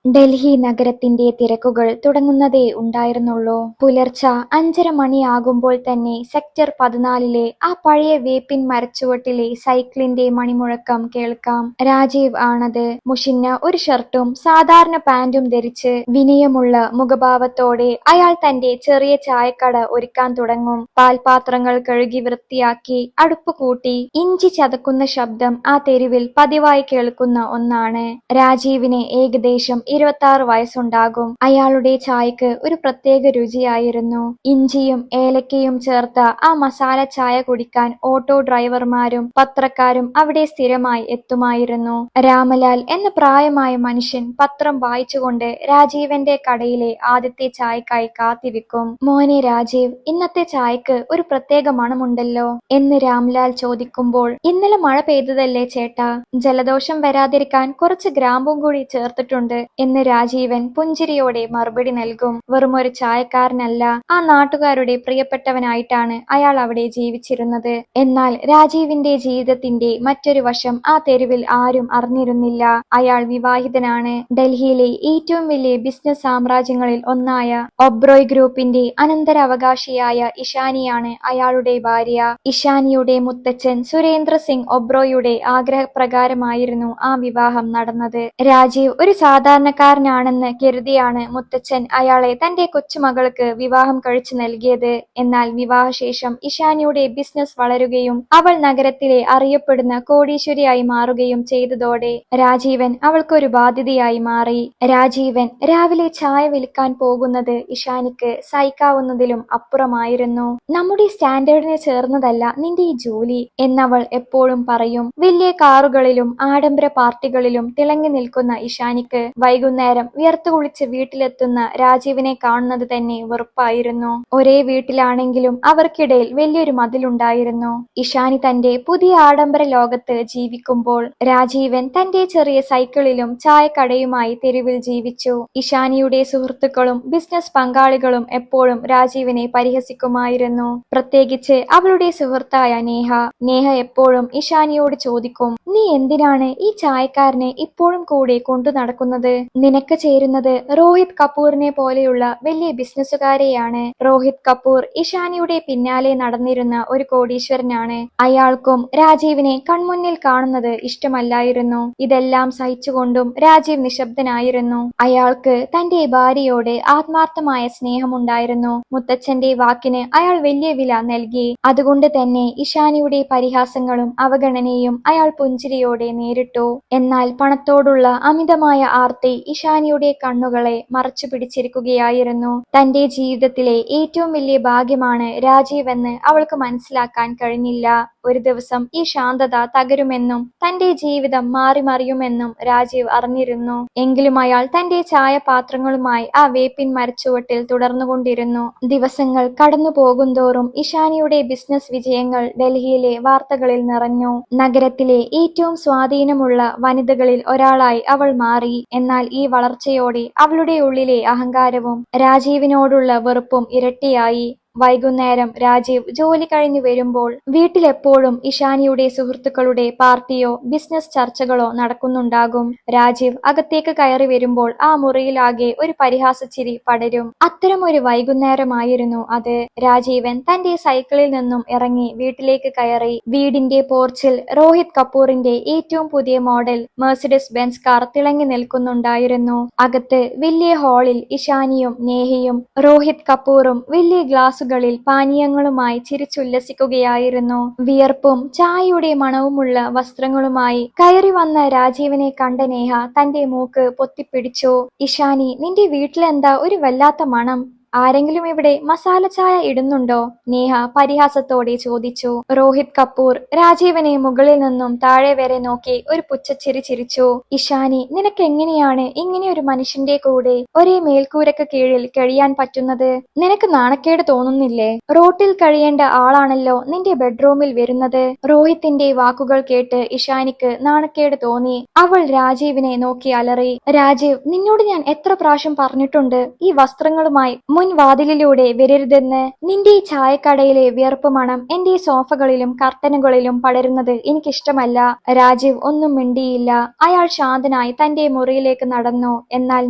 ഡൽഹി നഗരത്തിന്റെ തിരക്കുകൾ തുടങ്ങുന്നതേ ഉണ്ടായിരുന്നുള്ളൂ. പുലർച്ചെ 5:30 മണിയാകുമ്പോൾ തന്നെ സെക്ടർ 14-ലെ ആ പഴയ വേപ്പിൻ മരച്ചുവട്ടിലെ സൈക്കിളിന്റെ മണിമുഴക്കം കേൾക്കാം. രാജീവ് ആണത്. മുഷിഞ്ഞ ഒരു ഷർട്ടും സാധാരണ പാന്റും ധരിച്ച് വിനയമുള്ള മുഖഭാവത്തോടെ അയാൾ തന്റെ ചെറിയ ചായക്കട ഒരുക്കാൻ തുടങ്ങും. പാൽപാത്രങ്ങൾ കഴുകി വൃത്തിയാക്കി അടുപ്പ് കൂട്ടി ഇഞ്ചി ചതക്കുന്ന ശബ്ദം ആ തെരുവിൽ പതിവായി കേൾക്കുന്ന ഒന്നാണ്. രാജീവിന് ഏകദേശം 26 വയസ്സുണ്ടാകും. അയാളുടെ ചായക്ക് ഒരു പ്രത്യേക രുചിയായിരുന്നു. ഇഞ്ചിയും ഏലക്കയും ചേർത്ത ആ മസാല ചായ കുടിക്കാൻ ഓട്ടോ ഡ്രൈവർമാരും പത്രക്കാരും അവിടെ സ്ഥിരമായി എത്തുമായിരുന്നു. രാമലാൽ എന്ന പ്രായമായ മനുഷ്യൻ പത്രം വായിച്ചുകൊണ്ട് രാജീവന്റെ കടയിലെ ആദ്യത്തെ ചായക്കായി കാത്തിരിക്കും. "മോനെ രാജീവ്, ഇന്നത്തെ ചായക്ക് ഒരു പ്രത്യേക മണമുണ്ടല്ലോ" എന്ന് രാംലാൽ ചോദിക്കുമ്പോൾ, "ഇന്നലെ മഴ പെയ്തതല്ലേ ചേട്ടാ, ജലദോഷം വരാതിരിക്കാൻ കുറച്ച് ഗ്രാമ്പും കൂടി ചേർത്തിട്ടുണ്ട്" എന്ന് രാജീവൻ പുഞ്ചിരിയോടെ മറുപടി നൽകും. വെറുമൊരു ചായക്കാരനല്ല, ആ നാട്ടുകാരുടെ പ്രിയപ്പെട്ടവനായിട്ടാണ് അയാൾ അവിടെ ജീവിച്ചിരുന്നത്. എന്നാൽ രാജീവിന്റെ ജീവിതത്തിന്റെ മറ്റൊരു വശം ആ തെരുവിൽ ആരും അറിഞ്ഞിരുന്നില്ല. അയാൾ വിവാഹിതനാണ്. ഡൽഹിയിലെ ഏറ്റവും വലിയ ബിസിനസ് സാമ്രാജ്യങ്ങളിൽ ഒന്നായ ഒബ്റോയ് ഗ്രൂപ്പിന്റെ അനന്തരാവകാശിയായ ഇഷാനിയാണ് അയാളുടെ ഭാര്യ. ഇഷാനിയുടെ മുത്തച്ഛൻ സുരേന്ദ്ര സിംഗ് ഒബ്റോയുടെ ആഗ്രഹപ്രകാരമായിരുന്നു ആ വിവാഹം നടന്നത്. രാജീവ് ഒരു സാധാരണക്കാരനാണെന്ന് കരുതിയാണ് മുത്തച്ഛൻ അയാളെ തന്റെ കൊച്ചുമകൾക്ക് വിവാഹം കഴിച്ചു നൽകിയത്. എന്നാൽ വിവാഹശേഷം ഇഷാനിയുടെ ബിസിനസ് വളരുകയും അവൾ നഗരത്തിലെ അറിയപ്പെടുന്ന കോടീശ്വരിയായി മാറുകയും ചെയ്തതോടെ രാജീവൻ അവൾക്കൊരു ബാധ്യതയായി മാറി. രാജീവൻ രാവിലെ ചായ വിൽക്കാൻ പോകുന്നത് ഇഷാനിക്ക് സഹിക്കാവുന്നതിലും അപ്പുറമായിരുന്നു. "നമ്മുടെ സ്റ്റാൻഡേർഡിന് ചേർന്നതല്ല നിന്റെ ഈ ജോലി" എന്നവൾ എപ്പോഴും പറയും. വലിയ കാറുകളിലും ആഡംബര പാർട്ടികളിലും തിളങ്ങി നിൽക്കുന്ന ഇഷാനിക്ക് വൈകുന്നേരം വിയർത്തുകുളിച്ച് വീട്ടിലെത്തുന്ന രാജീവിനെ കാണുന്നത് തന്നെ വെറുപ്പായിരുന്നു. ഒരേ വീട്ടിലാണെങ്കിലും അവർക്കിടയിൽ വലിയൊരു മതിലുണ്ടായിരുന്നു. ഇഷാനി തന്റെ പുതിയ ആഡംബര ലോകത്ത് ജീവിക്കുമ്പോൾ രാജീവൻ തന്റെ ചെറിയ സൈക്കിളിലും ചായക്കടയുമായി തെരുവിൽ ജീവിച്ചു. ഇഷാനിയുടെ സുഹൃത്തുക്കളും ബിസിനസ് പങ്കാളികളും എപ്പോഴും രാജീവിനെ പരിഹസിക്കുമായിരുന്നു. പ്രത്യേകിച്ച് അവളുടെ സുഹൃത്തായ നേഹ. നേഹ എപ്പോഴും ഇഷാനിയോട് ചോദിക്കും, "നീ എന്തിനാണ് ഈ ചായക്കാരനെ ഇപ്പോഴും കൂടെ കൊണ്ടു നടക്കുന്നത്? നിനക്ക് ചേരുന്നത് രോഹിത് കപൂറിനെ പോലെയുള്ള വലിയ ബിസിനസ്സുകാരെയാണ്." രോഹിത് കപൂർ ഇഷാനിയുടെ പിന്നാലെ നടന്നിരുന്ന ഒരു കോടീശ്വരനാണ്. അയാൾക്കും രാജീവിനെ കൺമുന്നിൽ കാണുന്നത് ഇഷ്ടമല്ലായിരുന്നു. ഇതെല്ലാം സഹിച്ചുകൊണ്ടും രാജീവ് നിശബ്ദനായിരുന്നു. അയാൾക്ക് തന്റെ ഭാര്യയോട് ആത്മാർത്ഥമായ സ്നേഹമുണ്ടായിരുന്നു. മുത്തച്ഛന്റെ വാക്കിന് അയാൾ വലിയ വില നൽകി. അതുകൊണ്ട് തന്നെ ഇഷാനിയുടെ പരിഹാസങ്ങളും അവഗണനയും അയാൾ പുഞ്ചിരിയോടെ നേരിട്ടു. എന്നാൽ പണത്തോടുള്ള അമിതമായ ആർത്തി ഇഷാനിയുടെ കണ്ണുകളെ മറച്ചു പിടിച്ചിരിക്കുകയായിരുന്നു. തന്റെ ജീവിതത്തിലെ ഏറ്റവും വലിയ ഭാഗ്യമാണ് രാജീവ് എന്ന് അവൾക്ക് മനസ്സിലാക്കാൻ കഴിഞ്ഞില്ല. ഒരു ദിവസം ഈ ശാന്തത തകരുമെന്നും തന്റെ ജീവിതം മാറിമറിയുമെന്നും രാജീവ് അറിഞ്ഞിരുന്നു. എങ്കിലും അയാൾ തന്റെ ചായപാത്രങ്ങളുമായി ആ വേപ്പിൻ മരച്ചുവട്ടിൽ തുടർന്നുകൊണ്ടിരുന്നു. ദിവസങ്ങൾ കടന്നു പോകുന്തോറും ഇഷാനിയുടെ ബിസിനസ് വിജയങ്ങൾ ഡൽഹിയിലെ വാർത്തകളിൽ നിറഞ്ഞു. നഗരത്തിലെ ഏറ്റവും സ്വാധീനമുള്ള വനിതകളിൽ ഒരാളായി അവൾ മാറി. എന്നാൽ ഈ വളർച്ചയോടെ അവളുടെ ഉള്ളിലെ അഹങ്കാരവും രാജീവിനോടുള്ള വെറുപ്പും ഇരട്ടിയായി. വൈകുന്നേരം രാജീവ് ജോലി കഴിഞ്ഞു വരുമ്പോൾ വീട്ടിലെപ്പോഴും ഇഷാനിയുടെ സുഹൃത്തുക്കളുടെ പാർട്ടിയോ ബിസിനസ് ചർച്ചകളോ നടക്കുന്നുണ്ടാകും. രാജീവ് അകത്തേക്ക് കയറി വരുമ്പോൾ ആ മുറിയിലാകെ ഒരു പരിഹാസച്ചിരി പടരും. അത്തരമൊരു വൈകുന്നേരമായിരുന്നു അത്. രാജീവൻ തന്റെ സൈക്കിളിൽ നിന്നും ഇറങ്ങി വീട്ടിലേക്ക് കയറി. വീടിന്റെ പോർച്ചിൽ രോഹിത് കപൂറിന്റെ ഏറ്റവും പുതിയ മോഡൽ മെഴ്സിഡസ് ബെൻസ് കാർ തിളങ്ങി നിൽക്കുന്നുണ്ടായിരുന്നു. അകത്ത് വലിയ ഹാളിൽ ഇഷാനിയും നേഹയും രോഹിത് കപൂറും വലിയ ഗ്ലാസുകളിൽ പാനീയങ്ങളുമായി ചിരിച്ചുല്ലസിക്കുകയായിരുന്നു. വിയർപ്പും ചായയുടെ മണവുമുള്ള വസ്ത്രങ്ങളുമായി കയറി വന്ന രാജീവിനെ കണ്ട നേഹ തന്റെ മൂക്ക് പൊത്തിപ്പിടിച്ചു. "ഇഷാനി, നിന്റെ വീട്ടിലെന്താ ഒരു വല്ലാത്ത മണം? ആരെങ്കിലും ഇവിടെ മസാല ചായ ഇടുന്നുണ്ടോ?" നേഹ പരിഹാസത്തോടെ ചോദിച്ചു. രോഹിത് കപൂർ രാജീവനെ മുകളിൽ നിന്നും താഴെ വരെ നോക്കി ഒരു പുച്ഛച്ചിരി ചിരിച്ചു. "ഇഷാനി, നിനക്ക് എങ്ങനെയാണ് ഇങ്ങനെയൊരു മനുഷ്യന്റെ കൂടെ ഒരേ മേൽക്കൂരക്ക് കീഴിൽ കഴിയാൻ പറ്റുന്നത്? നിനക്ക് നാണക്കേട് തോന്നുന്നില്ലേ? റോട്ടിൽ കഴിയേണ്ട ആളാണല്ലോ നിന്റെ ബെഡ്റൂമിൽ വരുന്നത്." രോഹിത്തിന്റെ വാക്കുകൾ കേട്ട് ഇഷാനിക്ക് നാണക്കേട് തോന്നി. അവൾ രാജീവിനെ നോക്കി അലറി, "രാജീവ്, നിന്നോട് ഞാൻ എത്ര പ്രാവശ്യം പറഞ്ഞിട്ടുണ്ട് ഈ വസ്ത്രങ്ങളുമായി മുൻവാതിലിലൂടെ വരരുതെന്ന്. നിന്റെ ചായക്കടയിലെ വിയർപ്പ് മണം എന്റെ സോഫകളിലും കർട്ടനുകളിലും പടരുന്നത് എനിക്കിഷ്ടമല്ല. രാജീവ് ഒന്നും മിണ്ടിയില്ല. അയാൾ ശാന്തനായി തന്റെ മുറിയിലേക്ക് നടന്നു. എന്നാൽ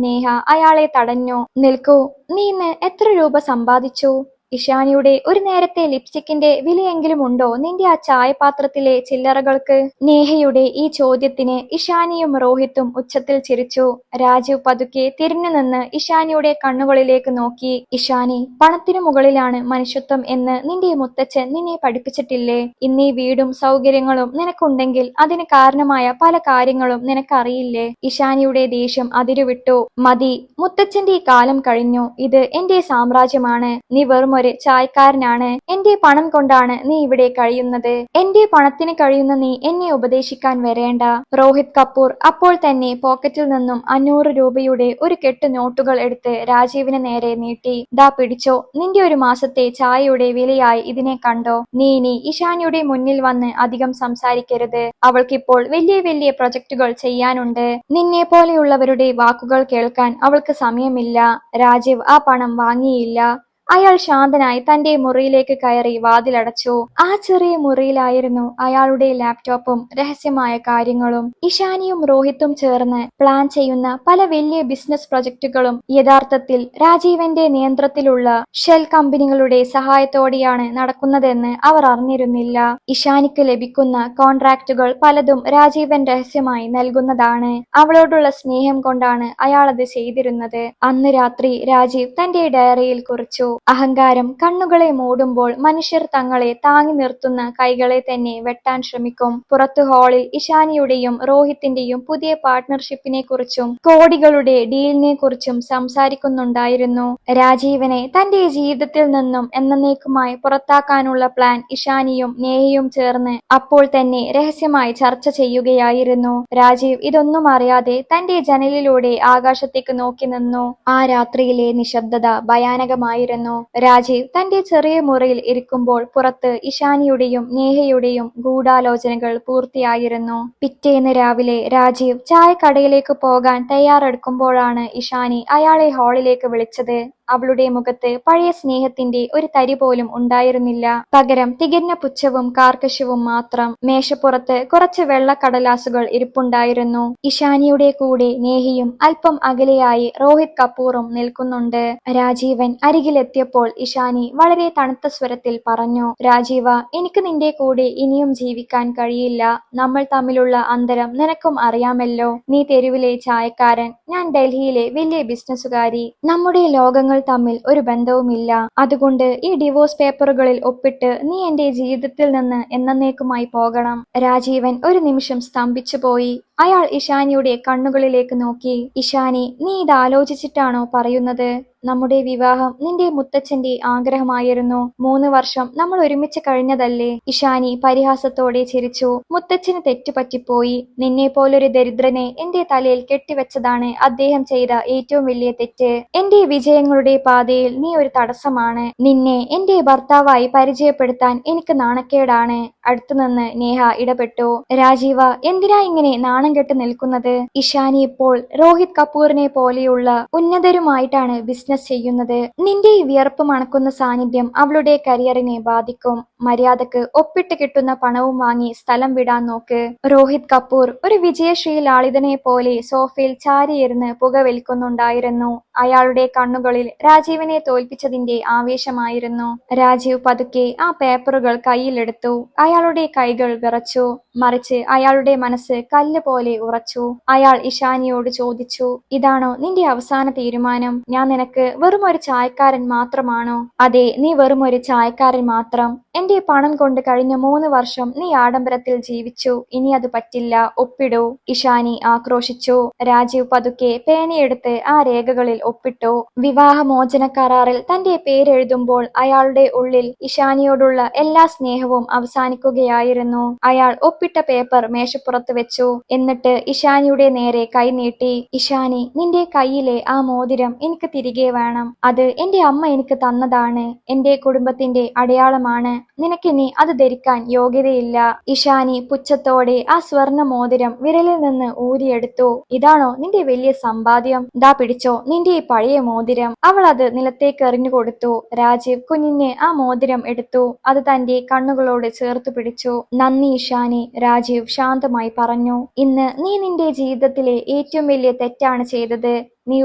നേഹ അയാളെ തടഞ്ഞു. നിൽക്കൂ, നീ ഇന്ന് എത്ര രൂപ സമ്പാദിച്ചു? ഇഷാനിയുടെ ഒരു നേരത്തെ ലിപ്സ്റ്റിക്കിന്റെ വിലയെങ്കിലും ഉണ്ടോ നിന്റെ ആ ചായപാത്രത്തിലെ ചില്ലറകൾക്ക്? നേഹയുടെ ഈ ചോദ്യത്തിന് ഇഷാനിയും രോഹിത്തും ഉച്ചത്തിൽ ചിരിച്ചു. രാജീവ് പതുക്കെ തിരിഞ്ഞു നിന്ന് ഇഷാനിയുടെ കണ്ണുകളിലേക്ക് നോക്കി. ഇഷാനി, പണത്തിനു മുകളിലാണ് മനുഷ്യത്വം എന്ന് നിന്റെ മുത്തച്ഛൻ നിന്നെ പഠിപ്പിച്ചിട്ടില്ലേ? ഇന്നീ വീടും സൗകര്യങ്ങളും നിനക്കുണ്ടെങ്കിൽ അതിന് കാരണമായ പല കാര്യങ്ങളും നിനക്കറിയില്ലേ? ഇഷാനിയുടെ ദേഷ്യം അതിരുവിട്ടു. മതി, മുത്തച്ഛന്റെ കാലം കഴിഞ്ഞു. ഇത് എന്റെ സാമ്രാജ്യമാണ്. നീ വെറും ഒരു ചായക്കാരനാണ്. എന്റെ പണം കൊണ്ടാണ് നീ ഇവിടെ കഴിയുന്നത്. എന്റെ പണത്തിന് കഴിയുന്ന നീ എന്നെ ഉപദേശിക്കാൻ വരേണ്ട. രോഹിത് കപൂർ അപ്പോൾ തന്നെ പോക്കറ്റിൽ നിന്നും 500 രൂപയുടെ ഒരു കെട്ട് നോട്ടുകൾ എടുത്ത് രാജീവിന് നേരെ നീട്ടി. ദാ പിടിച്ചോ, നിന്റെ ഒരു മാസത്തെ ചായയുടെ വിലയായി ഇതിനെ കണ്ടോ. നീ ഇനി ഇഷാനിയുടെ മുന്നിൽ വന്ന് അധികം സംസാരിക്കരുത്. അവൾക്കിപ്പോൾ വലിയ വലിയ പ്രൊജക്ടുകൾ ചെയ്യാനുണ്ട്. നിന്നെ പോലെയുള്ളവരുടെ വാക്കുകൾ കേൾക്കാൻ അവൾക്ക് സമയമില്ല. രാജീവ് ആ പണം വാങ്ങിയില്ല. അയാൾ ശാന്തനായി തന്റെ മുറിയിലേക്ക് കയറി വാതിലടച്ചു. ആ ചെറിയ മുറിയിലായിരുന്നു അയാളുടെ ലാപ്ടോപ്പും രഹസ്യമായ കാര്യങ്ങളും. ഇഷാനിയും രോഹിത്തും ചേർന്ന് പ്ലാൻ ചെയ്യുന്ന പല വലിയ ബിസിനസ് പ്രൊജക്ടുകളും യഥാർത്ഥത്തിൽ രാജീവന്റെ നിയന്ത്രണത്തിലുള്ള ഷെൽ കമ്പനികളുടെ സഹായത്തോടെയാണ് നടക്കുന്നതെന്ന് അവർ അറിഞ്ഞിരുന്നില്ല. ഇഷാനിക്ക് ലഭിക്കുന്ന കോൺട്രാക്റ്റുകൾ പലതും രാജീവൻ രഹസ്യമായി നൽകുന്നതാണ്. അവളോടുള്ള സ്നേഹം കൊണ്ടാണ് അയാൾ അത് ചെയ്തിരുന്നത്. അന്ന് രാത്രി രാജീവ് തന്റെ ഡയറിയിൽ കുറിച്ചു. അഹങ്കാരം കണ്ണുകളെ മൂടുമ്പോൾ മനുഷ്യർ തങ്ങളെ താങ്ങി നിർത്തുന്ന കൈകളെ തന്നെ വെട്ടാൻ ശ്രമിക്കും. പുറത്തു ഹാളിൽ ഇഷാനിയുടെയും രോഹിത്തിന്റെയും പുതിയ പാർട്ട്ണർഷിപ്പിനെ കുറിച്ചും കോടികളുടെ ഡീലിനെ കുറിച്ചും സംസാരിക്കുന്നുണ്ടായിരുന്നു. രാജീവനെ തന്റെ ജീവിതത്തിൽ നിന്നും എന്നേക്കുമായി പുറത്താക്കാനുള്ള പ്ലാൻ ഇഷാനിയും നേഹയും ചേർന്ന് അപ്പോൾ തന്നെ രഹസ്യമായി ചർച്ച ചെയ്യുകയായിരുന്നു. രാജീവ് ഇതൊന്നും അറിയാതെ തന്റെ ജനലിലൂടെ ആകാശത്തേക്ക് നോക്കി നിന്നു. ആ രാത്രിയിലെ നിശബ്ദത ഭയാനകമായിരുന്നു. രാജീവ് തന്റെ ചെറിയ മുറിയിൽ ഇരിക്കുമ്പോൾ പുറത്ത് ഇഷാനിയുടെയും നേഹയുടെയും ഗൂഢാലോചനകൾ പൂർത്തിയായിരുന്നു. പിറ്റേന്ന് രാവിലെ രാജീവ് ചായക്കടയിലേക്ക് പോകാൻ തയ്യാറെടുക്കുമ്പോഴാണ് ഇഷാനി അയാളെ ഹാളിലേക്ക് വിളിച്ചത്. അവളുടെ മുഖത്ത് പഴയ സ്നേഹത്തിന്റെ ഒരു തരി പോലും ഉണ്ടായിരുന്നില്ല. പകരം തികഞ്ഞ പുച്ഛവും കാർക്കശ്യവും മാത്രം. മേശപ്പുറത്ത് കുറച്ച് വെള്ളക്കടലാസുകൾ ഇരിപ്പുണ്ടായിരുന്നു. ഇഷാനിയുടെ കൂടെ നേഹിയും അല്പം അകലെയായി രോഹിത് കപൂറും നിൽക്കുന്നുണ്ട്. രാജീവൻ അരികിലെത്തിയപ്പോൾ ഇഷാനി വളരെ തണുത്ത സ്വരത്തിൽ പറഞ്ഞു, രാജീവ, എനിക്ക് നിന്റെ കൂടെ ഇനിയും ജീവിക്കാൻ കഴിയില്ല. നമ്മൾ തമ്മിലുള്ള അന്തരം നിനക്കും അറിയാമല്ലോ. നീ തെരുവിലെ ചായക്കാരൻ, ഞാൻ ഡൽഹിയിലെ വലിയ ബിസിനസ്സുകാരി. നമ്മുടെ ലോകങ്ങൾ തമ്മിൽ ഒരു ബന്ധവുമില്ല. അതുകൊണ്ട് ഈ ഡിവോഴ്സ് പേപ്പറുകളിൽ ഒപ്പിട്ട് നീ എന്റെ ജീവിതത്തിൽ നിന്ന് എന്നേക്കുമായി പോകണം. രാജീവൻ ഒരു നിമിഷം സ്തംഭിച്ചുപോയി. അയാൾ ഇഷാനിയുടെ കണ്ണുകളിലേക്ക് നോക്കി. ഇഷാനി, നീ ഇത് ആലോചിച്ചിട്ടാണോ പറയുന്നത്? നമ്മുടെ വിവാഹം നിന്റെ മുത്തച്ഛന്റെ ആഗ്രഹമായിരുന്നു. 3 വർഷം നമ്മൾ ഒരുമിച്ച് കഴിഞ്ഞതല്ലേ? ഇഷാനി പരിഹാസത്തോടെ ചിരിച്ചു. മുത്തച്ഛന് തെറ്റുപറ്റിപ്പോയി. നിന്നെ പോലൊരു ദരിദ്രനെ എന്റെ തലയിൽ കെട്ടിവെച്ചതാണ് അദ്ദേഹം ചെയ്ത ഏറ്റവും വലിയ തെറ്റ്. എന്റെ വിജയങ്ങളുടെ പാതയിൽ നീ ഒരു തടസ്സമാണ്. നിന്നെ എന്റെ ഭർത്താവായി പരിചയപ്പെടുത്താൻ എനിക്ക് നാണക്കേടാണ്. അടുത്തുനിന്ന് നേഹ ഇടപെട്ടു. രാജീവ, എന്തിനാ ഇങ്ങനെ നാണം കെട്ട് നിൽക്കുന്നത്? ഇഷാനി ഇപ്പോൾ രോഹിത് കപൂറിനെ പോലെയുള്ള ഉന്നതരുമായിട്ടാണ് ബിസിനസ് ചെയ്യുന്നത്. നിന്റെ ഈ വിയർപ്പ് മണക്കുന്ന സാന്നിധ്യം അവളുടെ കരിയറിനെ ബാധിക്കും. മര്യാദക്ക് ഒപ്പിട്ട് കിട്ടുന്ന പണവും വാങ്ങി സ്ഥലം വിടാൻ നോക്ക്. രോഹിത് കപൂർ ഒരു വിജയശ്രീലാളിതനെ പോലെ സോഫയിൽ ചാരിയിരുന്ന് പുകവലിക്കുന്നുണ്ടായിരുന്നു. അയാളുടെ കണ്ണുകളിൽ രാജീവിനെ തോൽപ്പിച്ചതിന്റെ ആവേശമായിരുന്നു. രാജീവ് പതുക്കെ ആ പേപ്പറുകൾ കയ്യിലെടുത്തു. അയാളുടെ കൈകൾ വിറച്ചു. മറിച്ച് അയാളുടെ മനസ്സ് കല്ല് പോലെ ഉറച്ചു. അയാൾ ഇഷാനിയോട് ചോദിച്ചു, ഇതാണോ നിന്റെ അവസാന തീരുമാനം? ഞാൻ നിനക്ക് വെറും ഒരു ചായക്കാരൻ മാത്രമാണോ? അതെ, നീ വെറും ഒരു ചായക്കാരൻ മാത്രം. എന്റെ പണം കൊണ്ട് കഴിഞ്ഞ 3 വർഷം നീ ആഡംബരത്തിൽ ജീവിച്ചു. ഇനി അത് പറ്റില്ല. ഒപ്പിടൂ. ഇഷാനി ആക്രോശിച്ചു. രാജീവ് പതുക്കെ പേനയെടുത്ത് ആ രേഖകളിൽ ഒപ്പിട്ടു. വിവാഹമോചന കരാറിൽ തന്റെ പേരെഴുതുമ്പോൾ അയാളുടെ ഉള്ളിൽ ഇഷാനിയോടുള്ള എല്ലാ സ്നേഹവും അവസാനിക്കുകയായിരുന്നു. അയാൾ ഒപ്പിട്ട പേപ്പർ മേശപ്പുറത്ത് വെച്ചു. എന്നിട്ട് ഇഷാനിയുടെ നേരെ കൈ നീട്ടി. ഇഷാനി, നിന്റെ കയ്യിലെ ആ മോതിരം എനിക്ക് തിരികെ വേണം. അത് എന്റെ അമ്മ എനിക്ക് തന്നതാണ്. എന്റെ കുടുംബത്തിന്റെ അടയാളമാണ്. നിനക്കിനി അത് ധരിക്കാൻ യോഗ്യതയില്ല. ഇഷാനി പുച്ഛത്തോടെ ആ സ്വർണ്ണ മോതിരം വിരലിൽ നിന്ന് ഊരിയെടുത്തു. ഇതാണോ നിന്റെ വലിയ സമ്പാദ്യം? ദാ പിടിച്ചോ നിന്റെ ഈ പഴയ മോതിരം. അവൾ അത് നിലത്തേക്ക് എറിഞ്ഞു കൊടുത്തു. രാജീവ് കുഞ്ഞിന് ആ മോതിരം എടുത്തു. അത് തന്റെ കണ്ണുകളോട് ചേർത്തു പിടിച്ചു. നന്ദി ഇഷാനി, രാജീവ് ശാന്തമായി പറഞ്ഞു. ഇന്ന് നീ നിന്റെ ജീവിതത്തിലെ ഏറ്റവും വലിയ തെറ്റാണ് ചെയ്തത്. നീ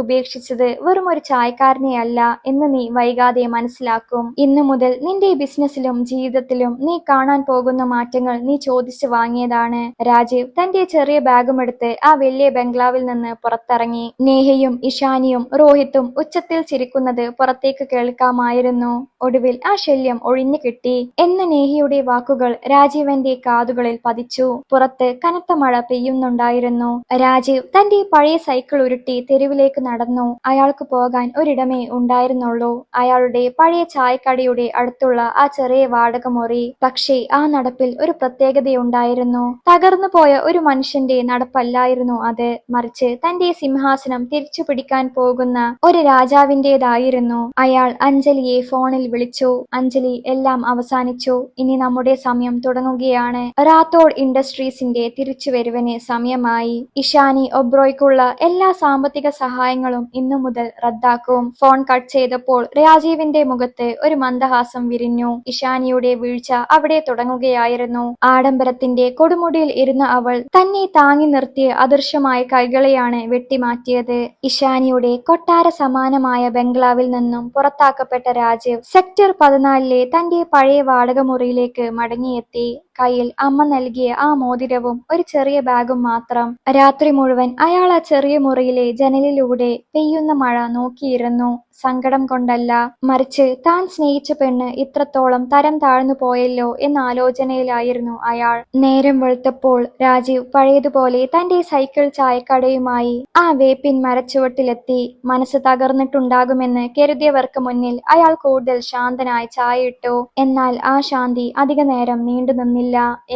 ഉപേക്ഷിച്ചത് വെറും ഒരു ചായക്കാരനെയല്ല എന്ന് നീ വൈകാതെ മനസ്സിലാക്കും. ഇന്നു മുതൽ നിന്റെ ബിസിനസ്സിലും ജീവിതത്തിലും നീ കാണാൻ പോകുന്ന മാറ്റങ്ങൾ നീ ചോദിച്ചു വാങ്ങിയതാണ്. രാജീവ് തന്റെ ചെറിയ ബാഗുമെടുത്ത് ആ വലിയ ബംഗ്ലാവിൽ നിന്ന് പുറത്തിറങ്ങി. നേഹയും ഇഷാനിയും റോഹിത്തും ഉച്ചത്തിൽ ചിരിക്കുന്നത് പുറത്തേക്ക് കേൾക്കാമായിരുന്നു. ഒടുവിൽ ആ ശല്യം ഒഴിഞ്ഞു കിട്ടി എന്ന നേഹയുടെ വാക്കുകൾ രാജീവന്റെ കാതുകളിൽ പതിച്ചു. പുറത്ത് കനത്ത മഴ പെയ്യുന്നുണ്ടായിരുന്നു. രാജീവ് തന്റെ പഴയ സൈക്കിൾ ഉരുട്ടി തെരുവിലേക്ക് നടന്നു. അയാൾക്ക് പോകാൻ ഒരിടമേ ഉണ്ടായിരുന്നുള്ളൂ, അയാളുടെ പഴയ ചായക്കടയുടെ അടുത്തുള്ള ആ ചെറിയ വാടക മുറി. പക്ഷേ ആ നടപ്പിൽ ഒരു പ്രത്യേകതയുണ്ടായിരുന്നു. തകർന്നു പോയ ഒരു മനുഷ്യന്റെ നടപ്പല്ലായിരുന്നു അത്, മറിച്ച് തന്റെ സിംഹാസനം തിരിച്ചു പിടിക്കാൻ പോകുന്ന ഒരു രാജാവിന്റേതായിരുന്നു. അയാൾ അഞ്ജലിയെ ഫോണിൽ വിളിച്ചു. അഞ്ജലി, എല്ലാം അവസാനിച്ചു. ഇനി നമ്മുടെ സമയം തുടങ്ങുകയാണ്. റാത്തോഡ് ഇൻഡസ്ട്രീസിന്റെ തിരിച്ചുവരവിന് സമയമായി. ഇഷാനി ഒബ്രോയ്ക്കുള്ള എല്ലാ സാമ്പത്തിക സഹായങ്ങളും ഇന്നു മുതൽ റദ്ദാക്കും. ഫോൺ കട്ട് ചെയ്തപ്പോൾ രാജീവിന്റെ മുഖത്ത് ഒരു മന്ദഹാസം വിരിഞ്ഞു. ഇഷാനിയുടെ വീഴ്ച അവിടെ തുടങ്ങുകയായിരുന്നു. ആഡംബരത്തിന്റെ കൊടുമുടിയിൽ ഇരുന്ന അവൾ തന്നെ താങ്ങി നിർത്തിയ അദൃശ്യമായ കൈകളെയാണ് വെട്ടിമാറ്റിയത്. ഇഷാനിയുടെ കൊട്ടാര സമാനമായ ബംഗ്ലാവിൽ നിന്നും പുറത്താക്കപ്പെട്ട രാജീവ് സെക്ടർ 14 തന്റെ പഴയ വാടക മുറിയിലേക്ക് മടങ്ങിയെത്തി. കയ്യിൽ അമ്മ നൽകിയ ആ മോതിരവും ഒരു ചെറിയ ബാഗും മാത്രം. രാത്രി മുഴുവൻ അയാൾ ആ ചെറിയ മുറിയിലെ ജനലിലൂടെ പെയ്യുന്ന മഴ നോക്കിയിരുന്നു. സങ്കടം കൊണ്ടല്ല, മറിച്ച് താൻ സ്നേഹിച്ച പെണ്ണ് ഇത്രത്തോളം തരം താഴ്ന്നു പോയല്ലോ എന്ന ആലോചനയിലായിരുന്നു അയാൾ. നേരം വെളുത്തപ്പോൾ രാജീവ് പഴയതുപോലെ തന്റെ സൈക്കിൾ ചായക്കടയുമായി ആ വേപ്പിൻ മരച്ചുവട്ടിലെത്തി. മനസ്സ് തകർന്നിട്ടുണ്ടാകുമെന്ന് കരുതിയവർക്ക് മുന്നിൽ അയാൾ കൂടുതൽ ശാന്തനായി ചായയിട്ടു. എന്നാൽ ആ ശാന്തി അധിക നേരം നീണ്ടു നിന്നില്ല.